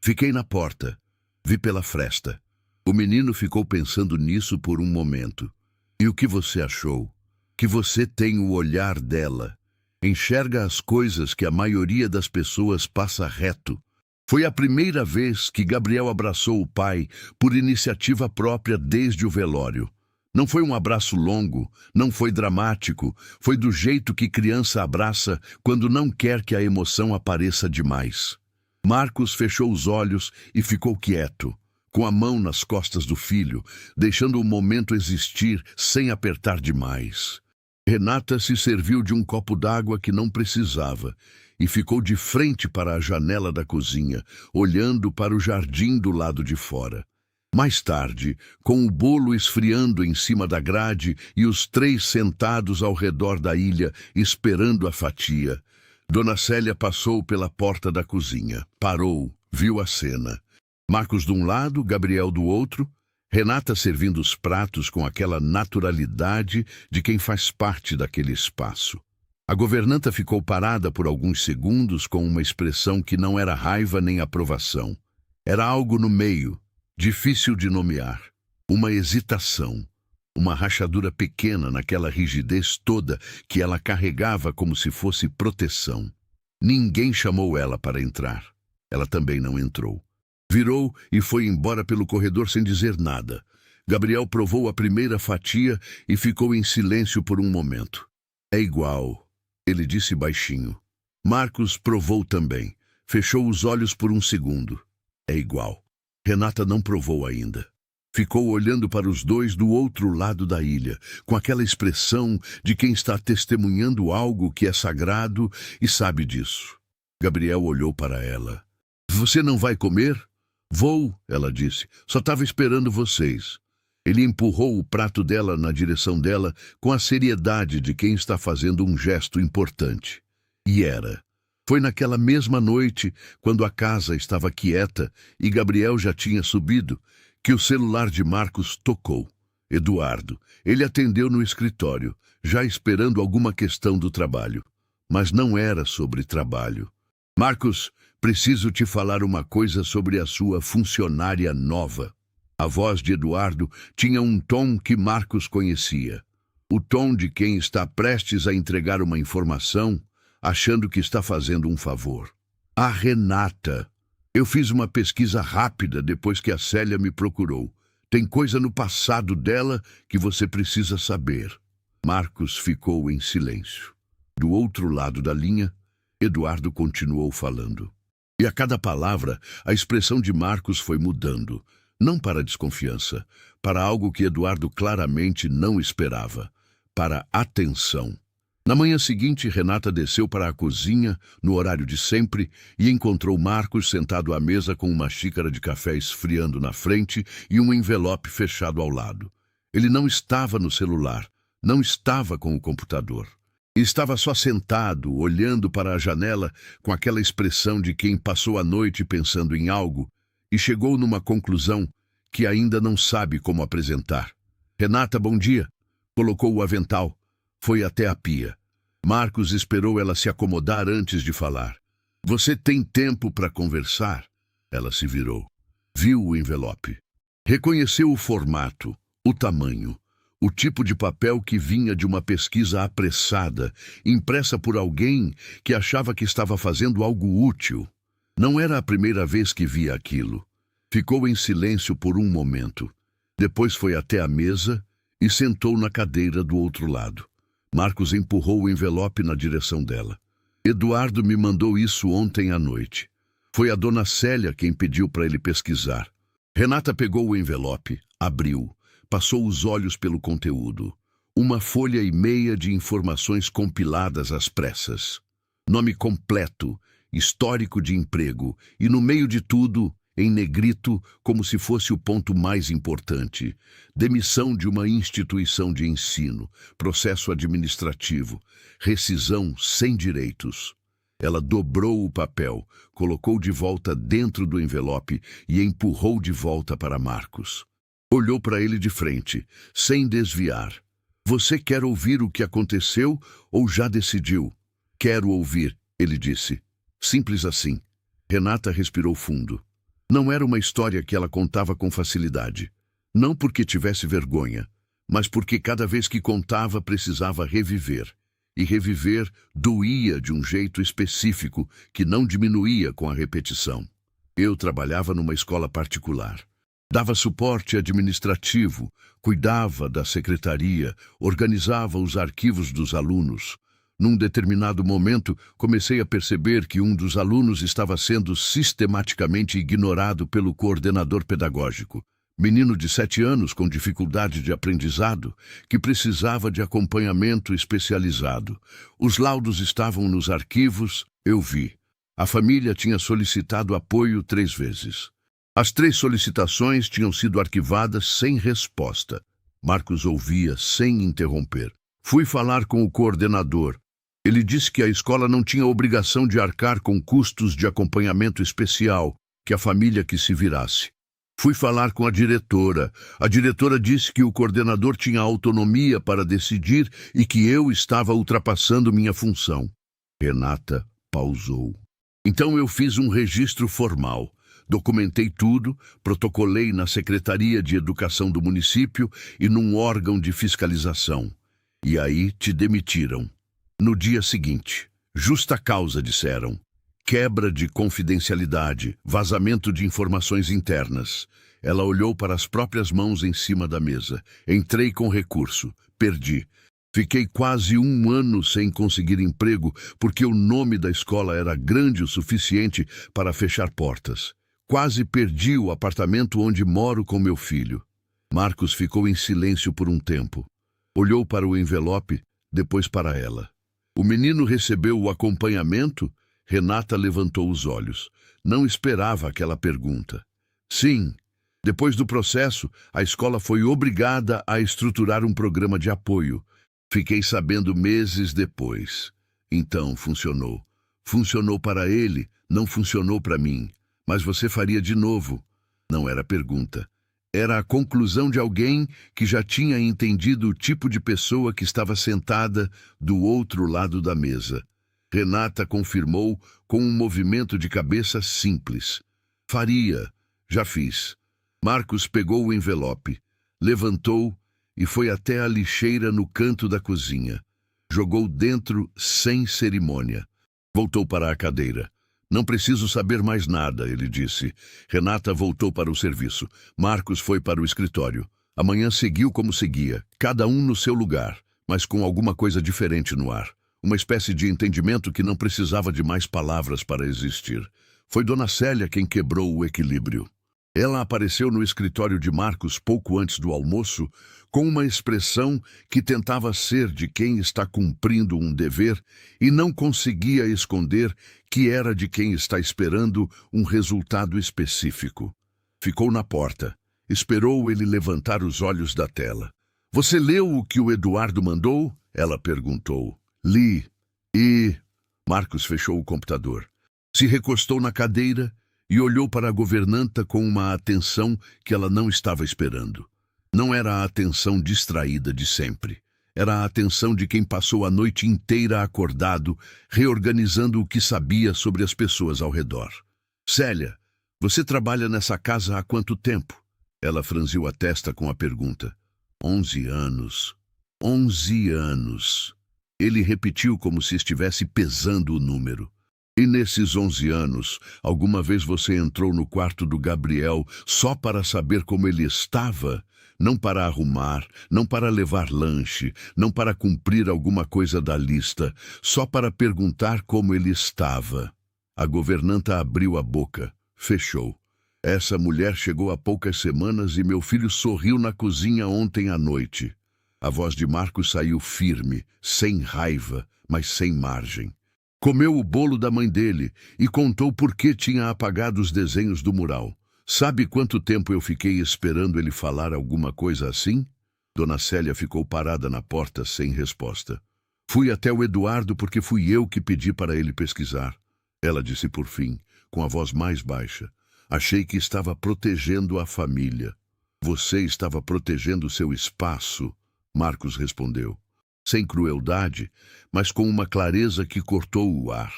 Fiquei na porta. Vi pela fresta. O menino ficou pensando nisso por um momento. E o que você achou? Que você tem o olhar dela. Enxerga as coisas que a maioria das pessoas passa reto. Foi a primeira vez que Gabriel abraçou o pai por iniciativa própria desde o velório. Não foi um abraço longo, não foi dramático, foi do jeito que criança abraça quando não quer que a emoção apareça demais. Marcos fechou os olhos e ficou quieto, com a mão nas costas do filho, deixando o momento existir sem apertar demais. Renata se serviu de um copo d'água que não precisava e ficou de frente para a janela da cozinha, olhando para o jardim do lado de fora. Mais tarde, com o bolo esfriando em cima da grade e os 3 sentados ao redor da ilha, esperando a fatia, Dona Célia passou pela porta da cozinha, parou, viu a cena. Marcos de um lado, Gabriel do outro, Renata servindo os pratos com aquela naturalidade de quem faz parte daquele espaço. A governanta ficou parada por alguns segundos com uma expressão que não era raiva nem aprovação. Era algo no meio, difícil de nomear. Uma hesitação, uma rachadura pequena naquela rigidez toda que ela carregava como se fosse proteção. Ninguém chamou ela para entrar. Ela também não entrou. Virou e foi embora pelo corredor sem dizer nada. Gabriel provou a primeira fatia e ficou em silêncio por um momento. É igual, ele disse baixinho. Marcos provou também. Fechou os olhos por um segundo. É igual. Renata não provou ainda. Ficou olhando para os dois do outro lado da ilha, com aquela expressão de quem está testemunhando algo que é sagrado e sabe disso. Gabriel olhou para ela. Você não vai comer? Vou, ela disse. Só estava esperando vocês. Ele empurrou o prato dela na direção dela com a seriedade de quem está fazendo um gesto importante. E era. Foi naquela mesma noite, quando a casa estava quieta e Gabriel já tinha subido, que o celular de Marcos tocou. Eduardo. Ele atendeu no escritório, já esperando alguma questão do trabalho. Mas não era sobre trabalho. Marcos, preciso te falar uma coisa sobre a sua funcionária nova. A voz de Eduardo tinha um tom que Marcos conhecia. O tom de quem está prestes a entregar uma informação, achando que está fazendo um favor. A Renata. Eu fiz uma pesquisa rápida depois que a Célia me procurou. Tem coisa no passado dela que você precisa saber. Marcos ficou em silêncio. Do outro lado da linha, Eduardo continuou falando. E a cada palavra, a expressão de Marcos foi mudando. Não para desconfiança, para algo que Eduardo claramente não esperava. Para atenção. Na manhã seguinte, Renata desceu para a cozinha, no horário de sempre, e encontrou Marcos sentado à mesa com uma xícara de café esfriando na frente e um envelope fechado ao lado. Ele não estava no celular, não estava com o computador. Estava só sentado, olhando para a janela, com aquela expressão de quem passou a noite pensando em algo e chegou numa conclusão que ainda não sabe como apresentar. Renata, bom dia. Colocou o avental. Foi até a pia. Marcos esperou ela se acomodar antes de falar. Você tem tempo para conversar? Ela se virou. Viu o envelope. Reconheceu o formato, o tamanho, o tipo de papel que vinha de uma pesquisa apressada, impressa por alguém que achava que estava fazendo algo útil. Não era a primeira vez que via aquilo. Ficou em silêncio por um momento. Depois foi até a mesa e sentou na cadeira do outro lado. Marcos empurrou o envelope na direção dela. Eduardo me mandou isso ontem à noite. Foi a dona Célia quem pediu para ele pesquisar. Renata pegou o envelope, abriu, passou os olhos pelo conteúdo. Uma folha e meia de informações compiladas às pressas. Nome completo, histórico de emprego e, no meio de tudo, em negrito, como se fosse o ponto mais importante: demissão de uma instituição de ensino, processo administrativo, rescisão sem direitos. Ela dobrou o papel, colocou de volta dentro do envelope e empurrou de volta para Marcos. Olhou para ele de frente, sem desviar. Você quer ouvir o que aconteceu ou já decidiu? Quero ouvir, ele disse. Simples assim. Renata respirou fundo. Não era uma história que ela contava com facilidade. Não porque tivesse vergonha, mas porque cada vez que contava precisava reviver. E reviver doía de um jeito específico que não diminuía com a repetição. Eu trabalhava numa escola particular. Dava suporte administrativo, cuidava da secretaria, organizava os arquivos dos alunos. Num determinado momento, comecei a perceber que um dos alunos estava sendo sistematicamente ignorado pelo coordenador pedagógico. Menino de 7 anos com dificuldade de aprendizado, que precisava de acompanhamento especializado. Os laudos estavam nos arquivos, eu vi. A família tinha solicitado apoio 3 vezes. As 3 solicitações tinham sido arquivadas sem resposta. Marcos ouvia sem interromper. Fui falar com o coordenador. Ele disse que a escola não tinha obrigação de arcar com custos de acompanhamento especial, que a família que se virasse. Fui falar com a diretora. A diretora disse que o coordenador tinha autonomia para decidir e que eu estava ultrapassando minha função. Renata pausou. Então eu fiz um registro formal. Documentei tudo, protocolei na Secretaria de Educação do município e num órgão de fiscalização. E aí te demitiram. No dia seguinte, justa causa, disseram. Quebra de confidencialidade, vazamento de informações internas. Ela olhou para as próprias mãos em cima da mesa. Entrei com recurso. Perdi. Fiquei quase 1 ano sem conseguir emprego porque o nome da escola era grande o suficiente para fechar portas. Quase perdi o apartamento onde moro com meu filho. Marcos ficou em silêncio por um tempo. Olhou para o envelope, depois para ela. O menino recebeu o acompanhamento? Renata levantou os olhos. Não esperava aquela pergunta. Sim. Depois do processo, a escola foi obrigada a estruturar um programa de apoio. Fiquei sabendo meses depois. Então funcionou. Funcionou para ele, não funcionou para mim. Mas você faria de novo? Não era pergunta. Era a conclusão de alguém que já tinha entendido o tipo de pessoa que estava sentada do outro lado da mesa. Renata confirmou com um movimento de cabeça simples. Faria. Já fiz. Marcos pegou o envelope, levantou e foi até a lixeira no canto da cozinha. Jogou dentro sem cerimônia. Voltou para a cadeira. Não preciso saber mais nada, ele disse. Renata voltou para o serviço. Marcos foi para o escritório. A manhã seguiu como seguia, cada um no seu lugar, mas com alguma coisa diferente no ar. Uma espécie de entendimento que não precisava de mais palavras para existir. Foi Dona Célia quem quebrou o equilíbrio. Ela apareceu no escritório de Marcos pouco antes do almoço, com uma expressão que tentava ser de quem está cumprindo um dever e não conseguia esconder que era de quem está esperando um resultado específico. Ficou na porta. Esperou ele levantar os olhos da tela. Você leu o que o Eduardo mandou? Ela perguntou. Li. E... Marcos fechou o computador. Se recostou na cadeira e olhou para a governanta com uma atenção que ela não estava esperando. Não era a atenção distraída de sempre. Era a atenção de quem passou a noite inteira acordado, reorganizando o que sabia sobre as pessoas ao redor. Célia, você trabalha nessa casa há quanto tempo? Ela franziu a testa com a pergunta. 11 anos. 11 anos. Ele repetiu como se estivesse pesando o número. E nesses 11 anos, alguma vez você entrou no quarto do Gabriel só para saber como ele estava? Não para arrumar, não para levar lanche, não para cumprir alguma coisa da lista, só para perguntar como ele estava. A governanta abriu a boca, fechou. Essa mulher chegou há poucas semanas e meu filho sorriu na cozinha ontem à noite. A voz de Marcos saiu firme, sem raiva, mas sem margem. Comeu o bolo da mãe dele e contou por que tinha apagado os desenhos do mural. Sabe quanto tempo eu fiquei esperando ele falar alguma coisa assim? Dona Célia ficou parada na porta sem resposta. Fui até o Eduardo porque fui eu que pedi para ele pesquisar. Ela disse por fim, com a voz mais baixa. Achei que estava protegendo a família. Você estava protegendo seu espaço, Marcos respondeu. Sem crueldade, mas com uma clareza que cortou o ar.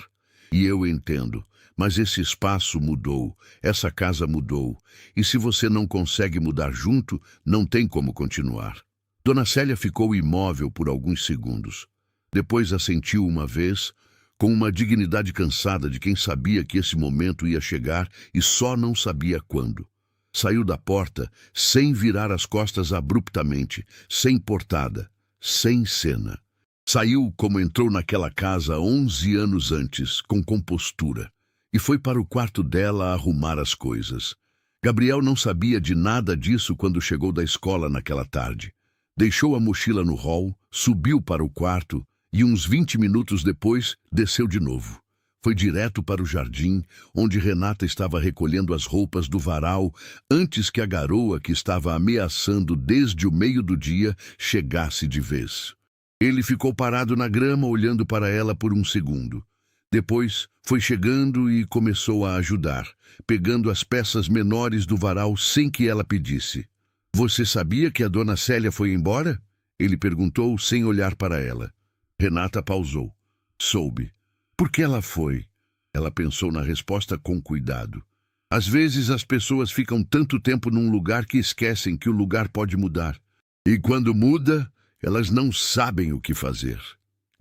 E eu entendo, mas esse espaço mudou, essa casa mudou, e se você não consegue mudar junto, não tem como continuar. Dona Célia ficou imóvel por alguns segundos. Depois assentiu uma vez, com uma dignidade cansada de quem sabia que esse momento ia chegar e só não sabia quando. Saiu da porta, sem virar as costas abruptamente, sem portada. Sem cena. Saiu como entrou naquela casa 11 anos antes, com compostura, e foi para o quarto dela arrumar as coisas. Gabriel não sabia de nada disso quando chegou da escola naquela tarde. Deixou a mochila no hall, subiu para o quarto e uns 20 minutos depois desceu de novo. Foi direto para o jardim, onde Renata estava recolhendo as roupas do varal antes que a garoa que estava ameaçando desde o meio do dia chegasse de vez. Ele ficou parado na grama olhando para ela por um segundo. Depois foi chegando e começou a ajudar, pegando as peças menores do varal sem que ela pedisse. Você sabia que a dona Célia foi embora? Ele perguntou sem olhar para ela. Renata pausou. Soube. Por que ela foi? Ela pensou na resposta com cuidado. Às vezes as pessoas ficam tanto tempo num lugar que esquecem que o lugar pode mudar. E quando muda, elas não sabem o que fazer.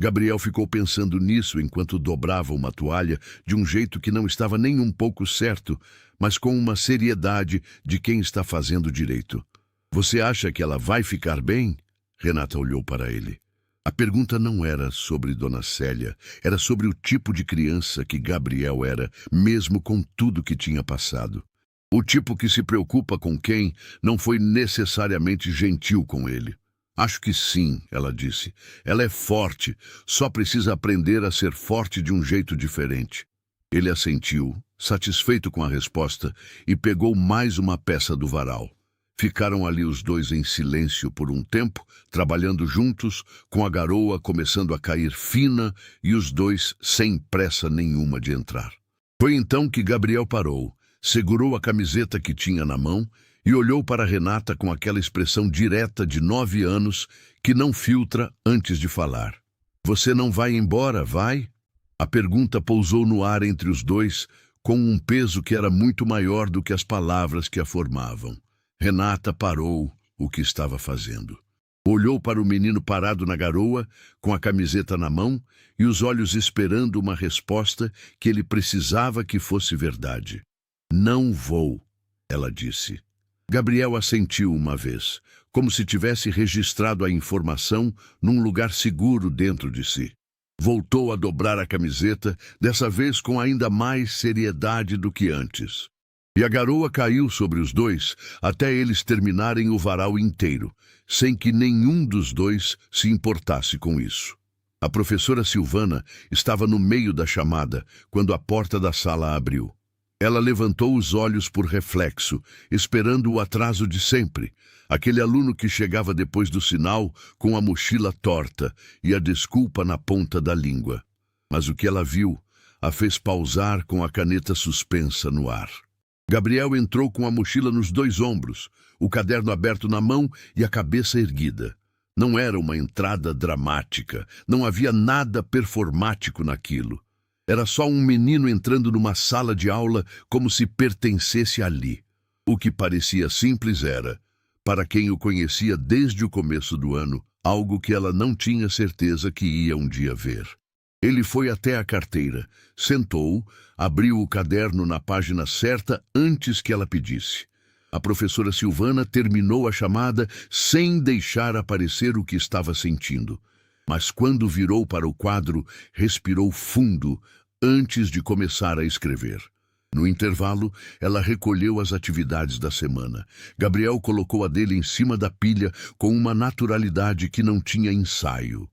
Gabriel ficou pensando nisso enquanto dobrava uma toalha de um jeito que não estava nem um pouco certo, mas com uma seriedade de quem está fazendo direito. Você acha que ela vai ficar bem? Renata olhou para ele. A pergunta não era sobre Dona Célia, era sobre o tipo de criança que Gabriel era, mesmo com tudo que tinha passado. O tipo que se preocupa com quem não foi necessariamente gentil com ele. Acho que sim, ela disse. Ela é forte, só precisa aprender a ser forte de um jeito diferente. Ele assentiu, satisfeito com a resposta, e pegou mais uma peça do varal. Ficaram ali os dois em silêncio por um tempo, trabalhando juntos, com a garoa começando a cair fina e os dois sem pressa nenhuma de entrar. Foi então que Gabriel parou, segurou a camiseta que tinha na mão e olhou para Renata com aquela expressão direta de 9 anos que não filtra antes de falar. Você não vai embora, vai? A pergunta pousou no ar entre os dois com um peso que era muito maior do que as palavras que a formavam. Renata parou o que estava fazendo. Olhou para o menino parado na garoa, com a camiseta na mão e os olhos esperando uma resposta que ele precisava que fosse verdade. Não vou, ela disse. Gabriel assentiu uma vez, como se tivesse registrado a informação num lugar seguro dentro de si. Voltou a dobrar a camiseta, dessa vez com ainda mais seriedade do que antes. E a garoa caiu sobre os dois até eles terminarem o varal inteiro, sem que nenhum dos dois se importasse com isso. A professora Silvana estava no meio da chamada, quando a porta da sala abriu. Ela levantou os olhos por reflexo, esperando o atraso de sempre, aquele aluno que chegava depois do sinal com a mochila torta e a desculpa na ponta da língua. Mas o que ela viu a fez pausar com a caneta suspensa no ar. Gabriel entrou com a mochila nos 2 ombros, o caderno aberto na mão e a cabeça erguida. Não era uma entrada dramática, não havia nada performático naquilo. Era só um menino entrando numa sala de aula como se pertencesse ali. O que parecia simples era, para quem o conhecia desde o começo do ano, algo que ela não tinha certeza que ia um dia ver. Ele foi até a carteira, sentou, abriu o caderno na página certa antes que ela pedisse. A professora Silvana terminou a chamada sem deixar aparecer o que estava sentindo. Mas quando virou para o quadro, respirou fundo antes de começar a escrever. No intervalo, ela recolheu as atividades da semana. Gabriel colocou a dele em cima da pilha com uma naturalidade que não tinha ensaio.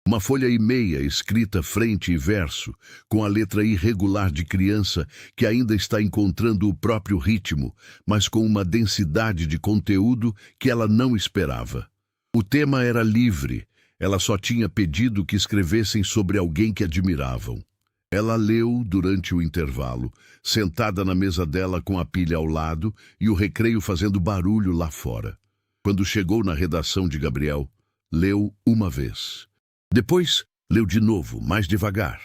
Uma folha e meia escrita frente e verso, com a letra irregular de criança que ainda está encontrando o próprio ritmo, mas com uma densidade de conteúdo que ela não esperava. O tema era livre, ela só tinha pedido que escrevessem sobre alguém que admiravam. Ela leu durante o intervalo, sentada na mesa dela com a pilha ao lado e o recreio fazendo barulho lá fora. Quando chegou na redação de Gabriel, leu uma vez. Depois, leu de novo, mais devagar.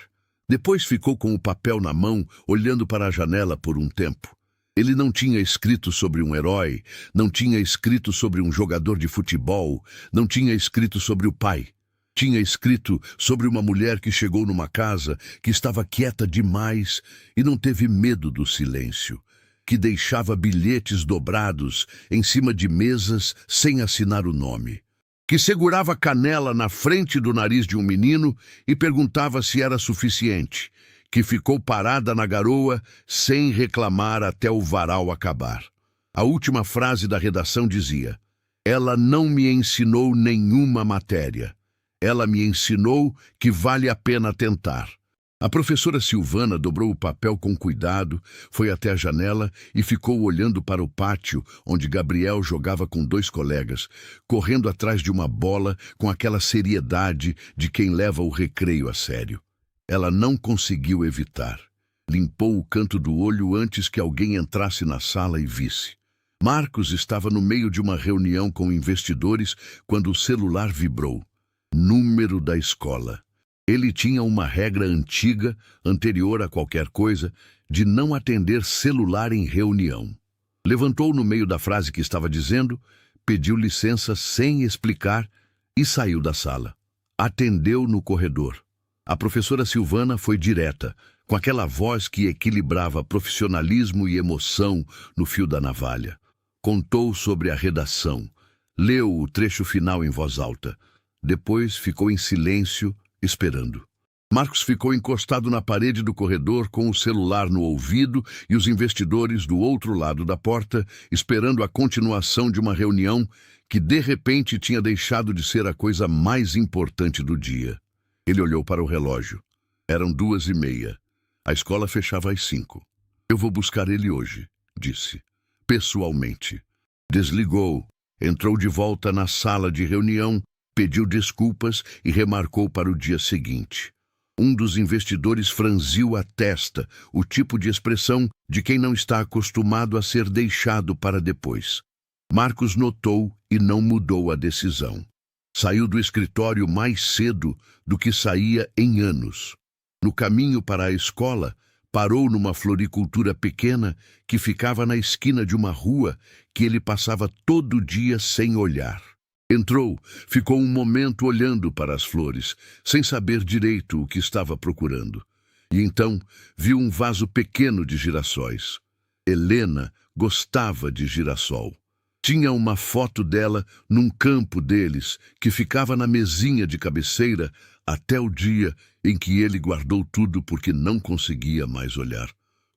Depois ficou com o papel na mão, olhando para a janela por um tempo. Ele não tinha escrito sobre um herói, não tinha escrito sobre um jogador de futebol, não tinha escrito sobre o pai. Tinha escrito sobre uma mulher que chegou numa casa que estava quieta demais e não teve medo do silêncio, que deixava bilhetes dobrados em cima de mesas sem assinar o nome, que segurava canela na frente do nariz de um menino e perguntava se era suficiente, que ficou parada na garoa sem reclamar até o varal acabar. A última frase da redação dizia: "Ela não me ensinou nenhuma matéria. Ela me ensinou que vale a pena tentar." A professora Silvana dobrou o papel com cuidado, foi até a janela e ficou olhando para o pátio onde Gabriel jogava com 2 colegas, correndo atrás de uma bola com aquela seriedade de quem leva o recreio a sério. Ela não conseguiu evitar. Limpou o canto do olho antes que alguém entrasse na sala e visse. Marcos estava no meio de uma reunião com investidores quando o celular vibrou. Número da escola. Ele tinha uma regra antiga, anterior a qualquer coisa, de não atender celular em reunião. Levantou no meio da frase que estava dizendo, pediu licença sem explicar e saiu da sala. Atendeu no corredor. A professora Silvana foi direta, com aquela voz que equilibrava profissionalismo e emoção no fio da navalha. Contou sobre a redação. Leu o trecho final em voz alta. Depois ficou em silêncio, esperando. Marcos ficou encostado na parede do corredor com o celular no ouvido e os investidores do outro lado da porta, esperando a continuação de uma reunião que de repente tinha deixado de ser a coisa mais importante do dia. Ele olhou para o relógio. Eram 2:30. A escola fechava às 5. "Eu vou buscar ele hoje", disse. "Pessoalmente." Desligou, entrou de volta na sala de reunião, pediu desculpas e remarcou para o dia seguinte. Um dos investidores franziu a testa, o tipo de expressão de quem não está acostumado a ser deixado para depois. Marcos notou e não mudou a decisão. Saiu do escritório mais cedo do que saía em anos. No caminho para a escola, parou numa floricultura pequena que ficava na esquina de uma rua que ele passava todo dia sem olhar. Entrou, ficou um momento olhando para as flores, sem saber direito o que estava procurando. E então viu um vaso pequeno de girassóis. Helena gostava de girassol. Tinha uma foto dela num campo deles, que ficava na mesinha de cabeceira até o dia em que ele guardou tudo porque não conseguia mais olhar.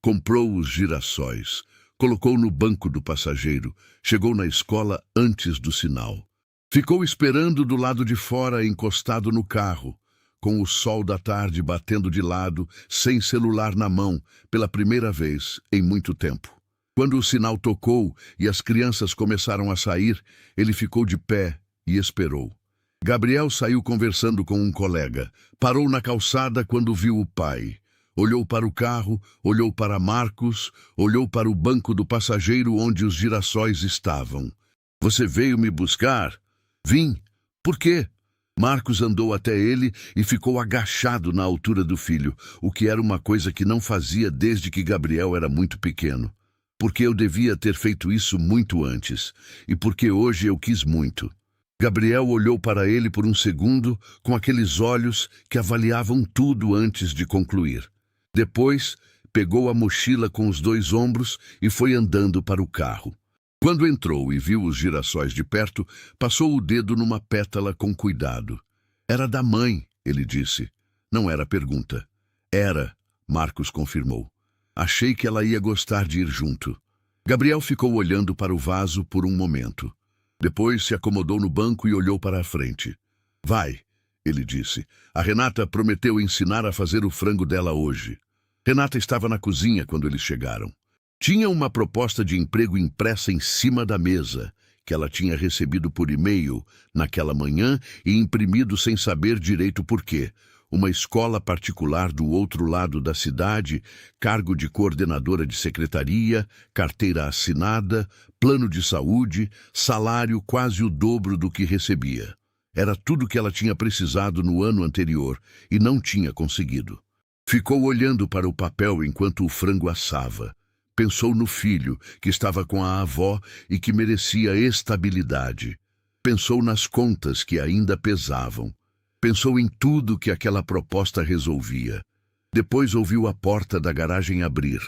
Comprou os girassóis, colocou no banco do passageiro, chegou na escola antes do sinal. Ficou esperando do lado de fora, encostado no carro, com o sol da tarde batendo de lado, sem celular na mão, pela primeira vez em muito tempo. Quando o sinal tocou e as crianças começaram a sair, ele ficou de pé e esperou. Gabriel saiu conversando com um colega. Parou na calçada quando viu o pai. Olhou para o carro, olhou para Marcos, olhou para o banco do passageiro onde os girassóis estavam. "Você veio me buscar?" "Vim. Por quê?" Marcos andou até ele e ficou agachado na altura do filho, o que era uma coisa que não fazia desde que Gabriel era muito pequeno. "Porque eu devia ter feito isso muito antes, e porque hoje eu quis muito." Gabriel olhou para ele por um segundo com aqueles olhos que avaliavam tudo antes de concluir. Depois, pegou a mochila com os 2 ombros e foi andando para o carro. Quando entrou e viu os girassóis de perto, passou o dedo numa pétala com cuidado. "Era da mãe", ele disse. Não era pergunta. "Era", Marcos confirmou. "Achei que ela ia gostar de ir junto." Gabriel ficou olhando para o vaso por um momento. Depois se acomodou no banco e olhou para a frente. "Vai", ele disse. "A Renata prometeu ensinar a fazer o frango dela hoje." Renata estava na cozinha quando eles chegaram. Tinha uma proposta de emprego impressa em cima da mesa, que ela tinha recebido por e-mail naquela manhã e imprimido sem saber direito por quê. Uma escola particular do outro lado da cidade, cargo de coordenadora de secretaria, carteira assinada, plano de saúde, salário quase o dobro do que recebia. Era tudo que ela tinha precisado no ano anterior e não tinha conseguido. Ficou olhando para o papel enquanto o frango assava. Pensou no filho, que estava com a avó e que merecia estabilidade. Pensou nas contas que ainda pesavam. Pensou em tudo que aquela proposta resolvia. Depois ouviu a porta da garagem abrir.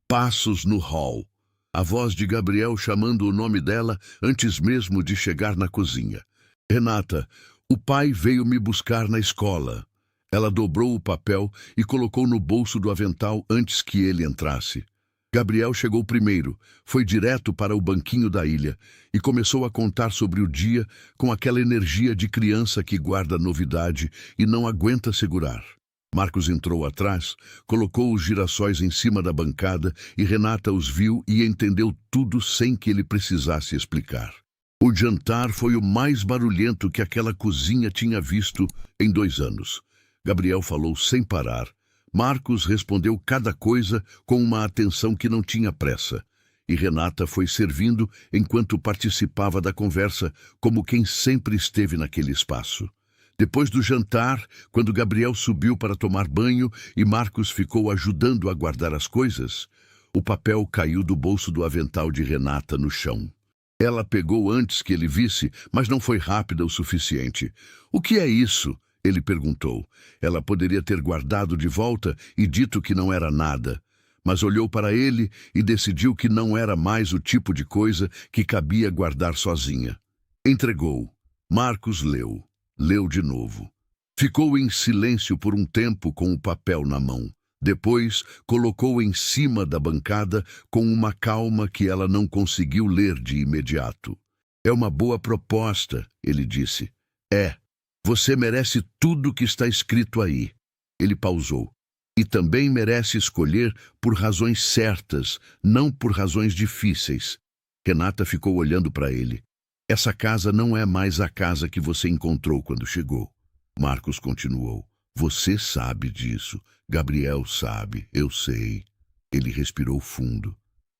Passos no hall. A voz de Gabriel chamando o nome dela antes mesmo de chegar na cozinha. "Renata, o pai veio me buscar na escola." Ela dobrou o papel e colocou no bolso do avental antes que ele entrasse. Gabriel chegou primeiro, foi direto para o banquinho da ilha e começou a contar sobre o dia com aquela energia de criança que guarda novidade e não aguenta segurar. Marcos entrou atrás, colocou os girassóis em cima da bancada e Renata os viu e entendeu tudo sem que ele precisasse explicar. O jantar foi o mais barulhento que aquela cozinha tinha visto em 2 anos. Gabriel falou sem parar. Marcos respondeu cada coisa com uma atenção que não tinha pressa, e Renata foi servindo enquanto participava da conversa como quem sempre esteve naquele espaço. Depois do jantar, quando Gabriel subiu para tomar banho e Marcos ficou ajudando a guardar as coisas, o papel caiu do bolso do avental de Renata no chão. Ela pegou antes que ele visse, mas não foi rápida o suficiente. "O que é isso?" ele perguntou. Ela poderia ter guardado de volta e dito que não era nada, mas olhou para ele e decidiu que não era mais o tipo de coisa que cabia guardar sozinha. Entregou. Marcos leu. Leu de novo. Ficou em silêncio por um tempo com o papel na mão. Depois, colocou em cima da bancada com uma calma que ela não conseguiu ler de imediato. "É uma boa proposta", ele disse. "É. Você merece tudo que está escrito aí." Ele pausou. "E também merece escolher por razões certas, não por razões difíceis." Renata ficou olhando para ele. Essa casa não é mais a casa que você encontrou quando chegou. Marcos continuou. Você sabe disso. Gabriel sabe. Eu sei. Ele respirou fundo.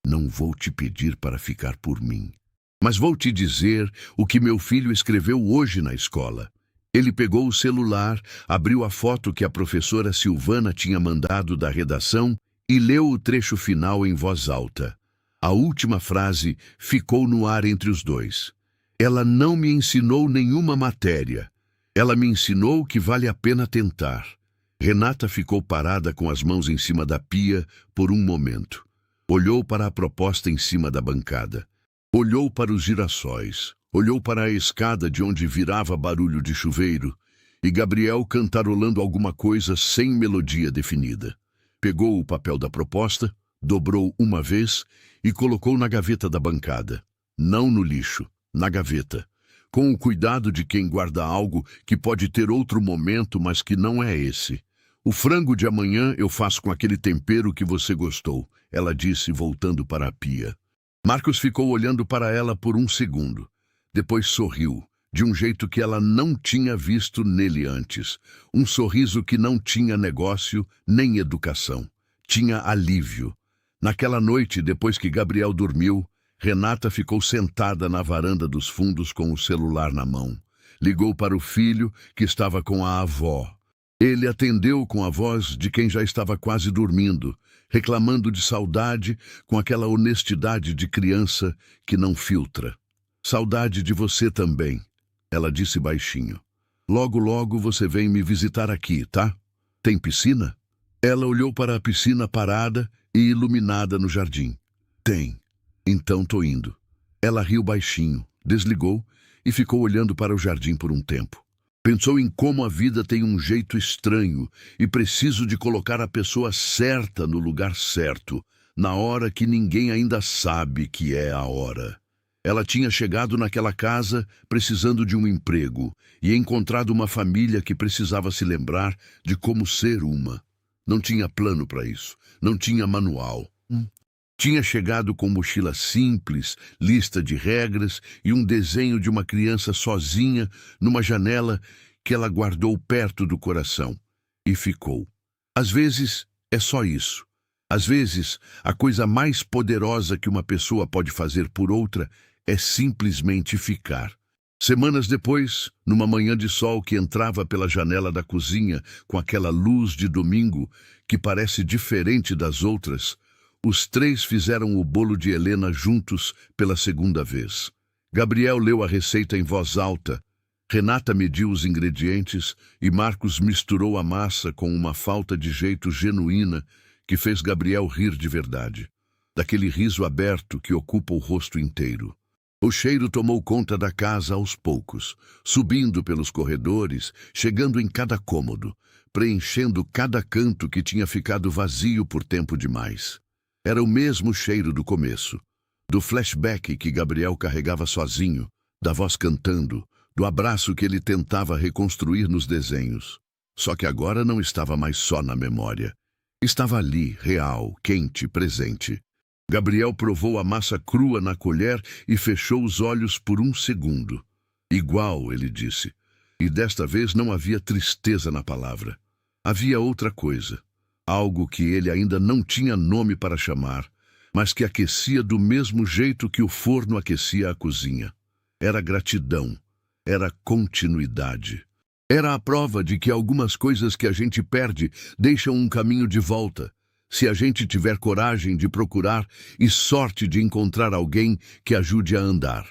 Não vou te pedir para ficar por mim. Mas vou te dizer o que meu filho escreveu hoje na escola. Ele pegou o celular, abriu a foto que a professora Silvana tinha mandado da redação e leu o trecho final em voz alta. A última frase ficou no ar entre os dois. Ela não me ensinou nenhuma matéria. Ela me ensinou que vale a pena tentar. Renata ficou parada com as mãos em cima da pia por um momento. Olhou para a proposta em cima da bancada. Olhou para os girassóis. Olhou para a escada de onde virava barulho de chuveiro e Gabriel cantarolando alguma coisa sem melodia definida. Pegou o papel da proposta, dobrou uma vez e colocou na gaveta da bancada. Não no lixo, na gaveta. Com o cuidado de quem guarda algo que pode ter outro momento, mas que não é esse. O frango de amanhã eu faço com aquele tempero que você gostou, ela disse voltando para a pia. Marcos ficou olhando para ela por um segundo. Depois sorriu, de um jeito que ela não tinha visto nele antes. Um sorriso que não tinha negócio nem educação. Tinha alívio. Naquela noite, depois que Gabriel dormiu, Renata ficou sentada na varanda dos fundos com o celular na mão. Ligou para o filho, que estava com a avó. Ele atendeu com a voz de quem já estava quase dormindo, reclamando de saudade com aquela honestidade de criança que não filtra. Saudade de você também, ela disse baixinho. Logo, logo você vem me visitar aqui, tá? Tem piscina? Ela olhou para a piscina parada e iluminada no jardim. Tem. Então tô indo. Ela riu baixinho, desligou e ficou olhando para o jardim por um tempo. Pensou em como a vida tem um jeito estranho e preciso de colocar a pessoa certa no lugar certo, na hora que ninguém ainda sabe que é a hora. Ela tinha chegado naquela casa precisando de um emprego e encontrado uma família que precisava se lembrar de como ser uma. Não tinha plano para isso, não tinha manual. Tinha chegado com mochila simples, lista de regras e um desenho de uma criança sozinha numa janela que ela guardou perto do coração. E ficou. Às vezes é só isso. Às vezes a coisa mais poderosa que uma pessoa pode fazer por outra é simplesmente ficar. Semanas depois, numa manhã de sol que entrava pela janela da cozinha com aquela luz de domingo que parece diferente das outras, os três fizeram o bolo de Helena juntos pela segunda vez. Gabriel leu a receita em voz alta, Renata mediu os ingredientes e Marcos misturou a massa com uma falta de jeito genuína que fez Gabriel rir de verdade, daquele riso aberto que ocupa o rosto inteiro. O cheiro tomou conta da casa aos poucos, subindo pelos corredores, chegando em cada cômodo, preenchendo cada canto que tinha ficado vazio por tempo demais. Era o mesmo cheiro do começo, do flashback que Gabriel carregava sozinho, da voz cantando, do abraço que ele tentava reconstruir nos desenhos. Só que agora não estava mais só na memória. Estava ali, real, quente, presente. Gabriel provou a massa crua na colher e fechou os olhos por um segundo. Igual, ele disse. E desta vez não havia tristeza na palavra. Havia outra coisa. Algo que ele ainda não tinha nome para chamar, mas que aquecia do mesmo jeito que o forno aquecia a cozinha. Era gratidão. Era continuidade. Era a prova de que algumas coisas que a gente perde deixam um caminho de volta, se a gente tiver coragem de procurar e sorte de encontrar alguém que ajude a andar.